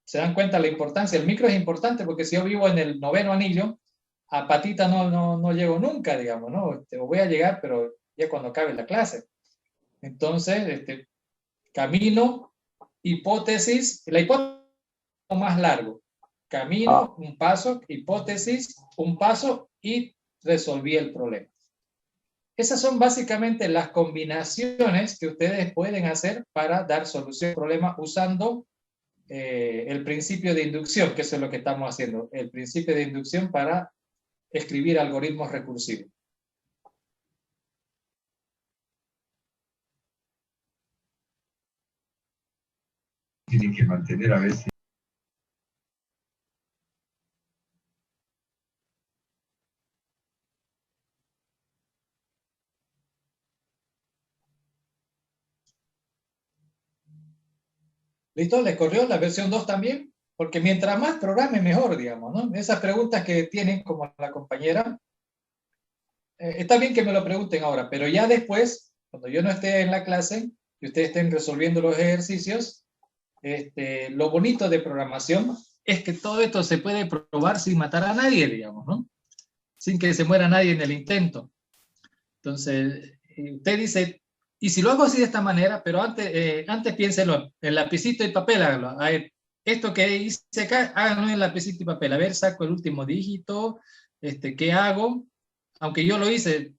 se dan cuenta la importancia. El micro es importante porque si yo vivo en el 9º anillo, a patita no llego nunca, digamos, ¿no? Voy a llegar, pero ya cuando acabe la clase. Entonces, camino, hipótesis, la hipótesis es más largo. Camino, un paso, hipótesis, un paso y resolví el problema. Esas son básicamente las combinaciones que ustedes pueden hacer para dar solución al problema usando el principio de inducción, que eso es lo que estamos haciendo, el principio de inducción para escribir algoritmos recursivos. Tienen que mantener a veces. ¿Listo? ¿Les corrió la versión 2 también? Porque mientras más programe, mejor, digamos, ¿no? Esas preguntas que tienen, como la compañera, está bien que me lo pregunten ahora, pero ya después, cuando yo no esté en la clase y ustedes estén resolviendo los ejercicios, lo bonito de programación es que todo esto se puede probar sin matar a nadie, digamos, ¿no? Sin que se muera nadie en el intento. Entonces, usted dice, y si lo hago así de esta manera, pero antes piénselo, en lapicito y papel hágalo. A ver, esto que hice acá, háganlo en lapicito y papel. A ver, saco el último dígito, ¿qué hago? Aunque yo lo hice,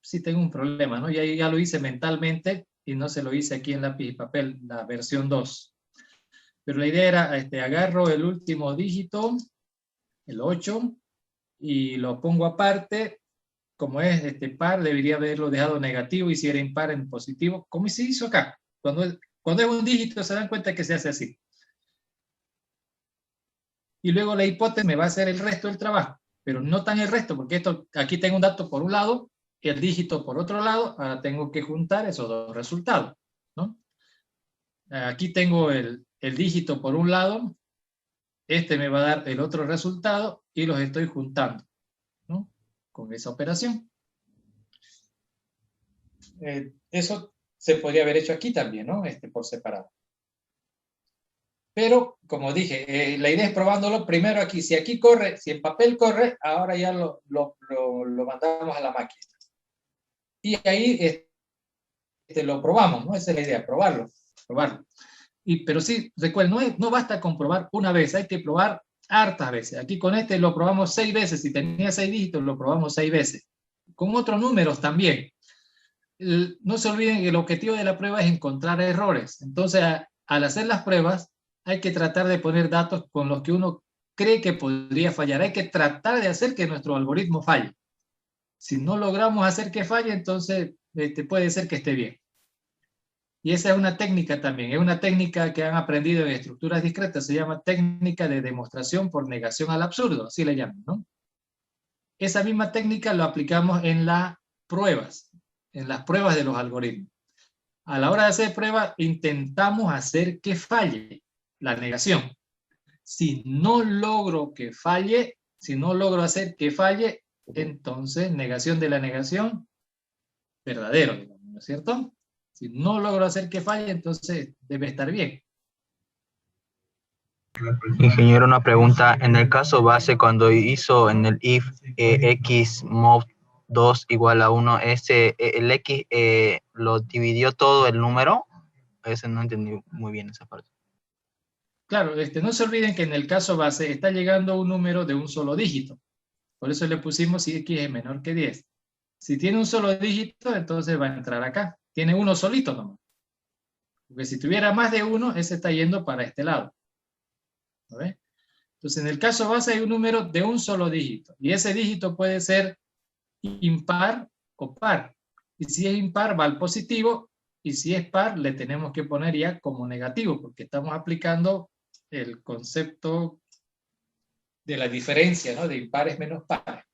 sí tengo un problema, ¿no? Ya lo hice mentalmente y no se lo hice aquí en lápiz y papel, la versión 2. Pero la idea era, agarro el último dígito, el 8, y lo pongo aparte. Como es par, debería haberlo dejado negativo, y si era impar en positivo, como se hizo acá. Cuando es un dígito, se dan cuenta que se hace así. Y luego la hipótesis me va a hacer el resto del trabajo, pero no tan el resto, porque aquí tengo un dato por un lado, y el dígito por otro lado. Ahora tengo que juntar esos dos resultados, ¿no? Aquí tengo el dígito por un lado, me va a dar el otro resultado, y los estoy juntando, ¿no? Con esa operación. Eso se podría haber hecho aquí también, ¿no? Por separado. Pero, como dije, la idea es probándolo primero aquí. Si aquí corre, si en papel corre, ahora ya lo mandamos a la máquina. Y ahí lo probamos, ¿no? Esa es la idea, probarlo. Pero sí, recuerden, no basta con probar una vez, hay que probar hartas veces. Aquí con lo probamos 6 veces. Si tenía 6 dígitos, lo probamos 6 veces. Con otros números también. No se olviden que el objetivo de la prueba es encontrar errores. Entonces, al hacer las pruebas, hay que tratar de poner datos con los que uno cree que podría fallar. Hay que tratar de hacer que nuestro algoritmo falle. Si no logramos hacer que falle, entonces puede ser que esté bien. Y esa es una técnica también. Es una técnica que han aprendido en estructuras discretas. Se llama técnica de demostración por negación al absurdo. Así le llaman, ¿no? Esa misma técnica lo aplicamos en las pruebas de los algoritmos. A la hora de hacer pruebas, intentamos hacer que falle la negación. Si no logro hacer que falle, entonces negación de la negación, verdadero, ¿no es cierto? Si no logro hacer que falle, entonces debe estar bien. Ingeniero, una pregunta. En el caso base, cuando hizo en el if x mod 2 igual a 1, el x lo dividió todo el número. No entendí muy bien esa parte. Claro, no se olviden que en el caso base está llegando un número de un solo dígito. Por eso le pusimos si x es menor que 10. Si tiene un solo dígito, entonces va a entrar acá. Tiene uno solito nomás. Porque si tuviera más de uno, ese está yendo para este lado. ¿No ve? Entonces, en el caso base hay un número de un solo dígito. Y ese dígito puede ser impar o par. Y si es impar, va al positivo. Y si es par, le tenemos que poner ya como negativo, porque estamos aplicando el concepto de la diferencia, ¿no? De impares menos pares.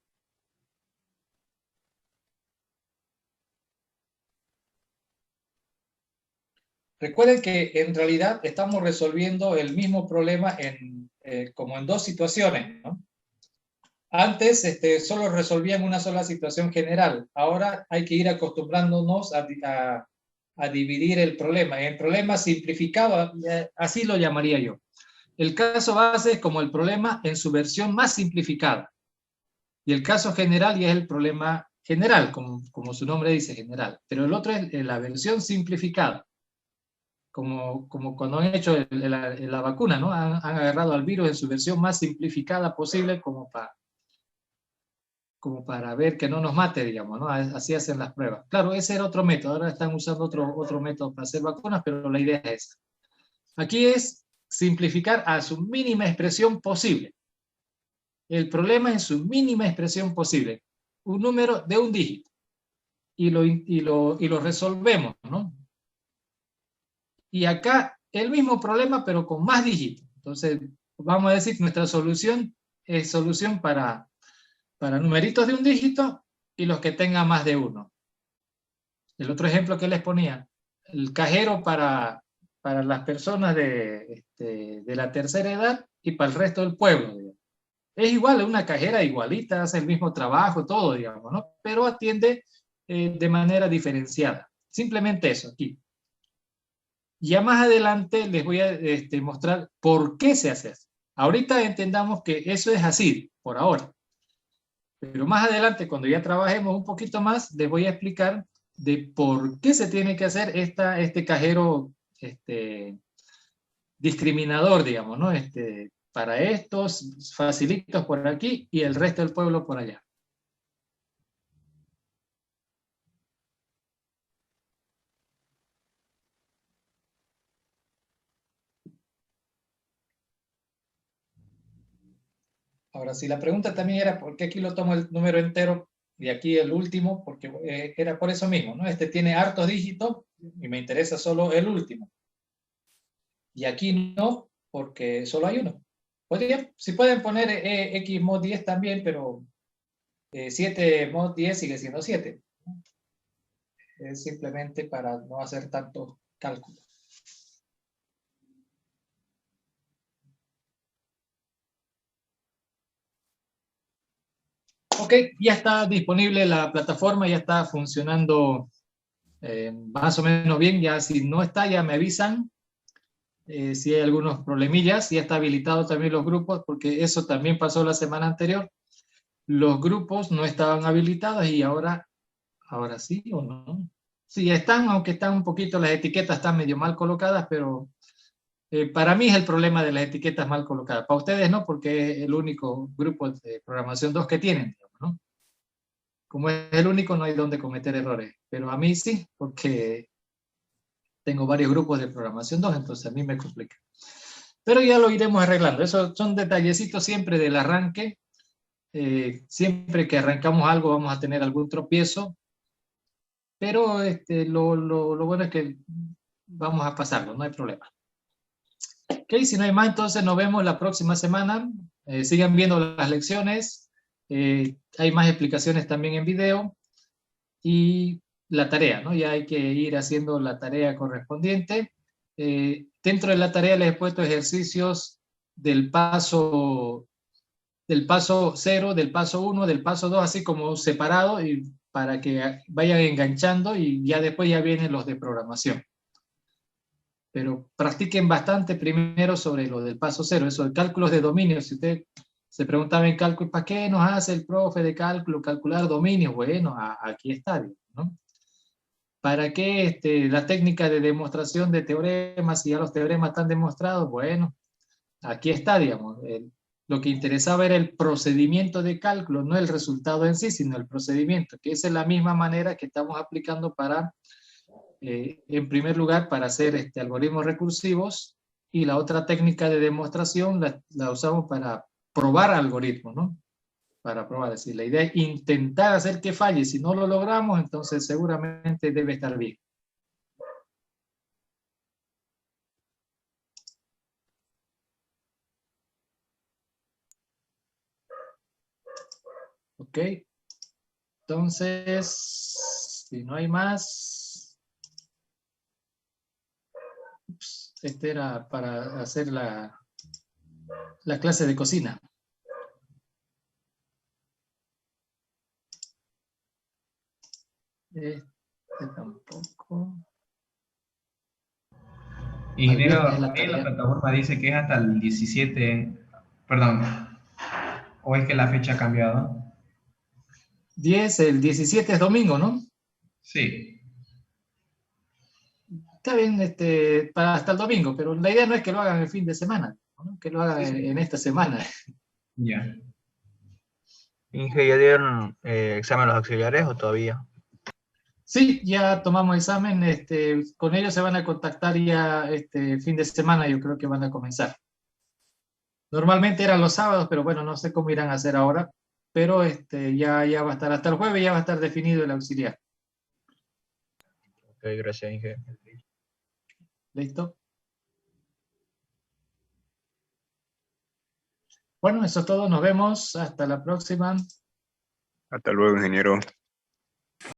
Recuerden que en realidad estamos resolviendo el mismo problema como en dos situaciones, ¿no? Antes solo resolvían una sola situación general. Ahora hay que ir acostumbrándonos a dividir el problema. El problema simplificado, así lo llamaría yo. El caso base es como el problema en su versión más simplificada. Y el caso general ya es el problema general, como su nombre dice, general. Pero el otro es la versión simplificada. Como cuando han hecho la vacuna, ¿no? Han agarrado al virus en su versión más simplificada posible como para ver que no nos mate, digamos, ¿no? Así hacen las pruebas. Claro, ese era otro método. Ahora están usando otro método para hacer vacunas, pero la idea es esa. Aquí es simplificar a su mínima expresión posible. El problema en su mínima expresión posible. Un número de un dígito. Y lo resolvemos, ¿no? Y acá el mismo problema, pero con más dígitos. Entonces, vamos a decir, nuestra solución es solución para numeritos de un dígito y los que tengan más de uno. El otro ejemplo que les ponía, el cajero para las personas de la tercera edad y para el resto del pueblo, digamos. Es igual, una cajera igualita, hace el mismo trabajo, todo, digamos, ¿no? Pero atiende de manera diferenciada. Simplemente eso, aquí. Ya más adelante les voy a mostrar por qué se hace así. Ahorita entendamos que eso es así, por ahora. Pero más adelante, cuando ya trabajemos un poquito más, les voy a explicar de por qué se tiene que hacer este cajero discriminador, digamos, ¿no? Para estos facilitos por aquí y el resto del pueblo por allá. Ahora, si la pregunta también era por qué aquí lo tomo el número entero y aquí el último, porque era por eso mismo, ¿no? Este tiene hartos dígitos y me interesa solo el último. Y aquí no, porque solo hay uno. Si pueden poner X mod 10 también, pero 7 mod 10 sigue siendo 7. Es simplemente para no hacer tanto cálculo. Ok, ya está disponible la plataforma, ya está funcionando más o menos bien. Ya si no está, ya me avisan. Si hay algunos problemillas, ya está habilitado también los grupos, porque eso también pasó la semana anterior. Los grupos no estaban habilitados y ahora sí o no. Sí, están, aunque están un poquito, las etiquetas están medio mal colocadas, pero para mí es el problema de las etiquetas mal colocadas. Para ustedes no, porque es el único grupo de programación 2 que tienen, digamos, ¿no? Como es el único, no hay donde cometer errores. Pero a mí sí, porque tengo varios grupos de programación 2, entonces a mí me complica. Pero ya lo iremos arreglando. Esos son detallecitos siempre del arranque. Siempre que arrancamos algo vamos a tener algún tropiezo. Pero lo bueno es que vamos a pasarlo, no hay problema. Ok, si no hay más, entonces nos vemos la próxima semana. Sigan viendo las lecciones. Hay más explicaciones también en video. Y la tarea, ¿no? Ya hay que ir haciendo la tarea correspondiente. Dentro de la tarea les he puesto ejercicios del paso 0, del paso 1, del paso 2, así como separado, y para que vayan enganchando y ya después ya vienen los de programación. Pero practiquen bastante primero sobre lo del paso 0, eso de cálculos de dominio. Si usted se preguntaba en cálculo, ¿para qué nos hace el profe de cálculo calcular dominios? Bueno, aquí está, ¿no? ¿Para qué la técnica de demostración de teoremas, si ya los teoremas están demostrados? Bueno, aquí está, digamos. Lo que interesaba era el procedimiento de cálculo, no el resultado en sí, sino el procedimiento, que esa es la misma manera que estamos aplicando para, en primer lugar, para hacer algoritmos recursivos, y la otra técnica de demostración la usamos para probar algoritmos, ¿no? Para probar. Es decir, la idea es intentar hacer que falle. Si no lo logramos, entonces seguramente debe estar bien. Ok. Entonces, si no hay más, este era para hacer la clase de cocina. Tampoco. Ingeniero, Viernes es la ahí en la tarea. plataforma dice que es hasta el 17, perdón, o es que la fecha ha cambiado. 10, el 17 es domingo, ¿no? Sí. Está bien, hasta el domingo, pero la idea no es que lo hagan el fin de semana, ¿no? Que lo hagan en esta semana. Ya. Inge, ¿ya dieron examen los auxiliares o todavía? Sí, ya tomamos examen, con ellos se van a contactar ya fin de semana, yo creo que van a comenzar. Normalmente eran los sábados, pero bueno, no sé cómo irán a hacer ahora, pero ya va a estar, hasta el jueves ya va a estar definido el auxiliar. Ok, gracias, Inge. ¿Listo? Bueno, eso es todo, nos vemos, hasta la próxima. Hasta luego, ingeniero.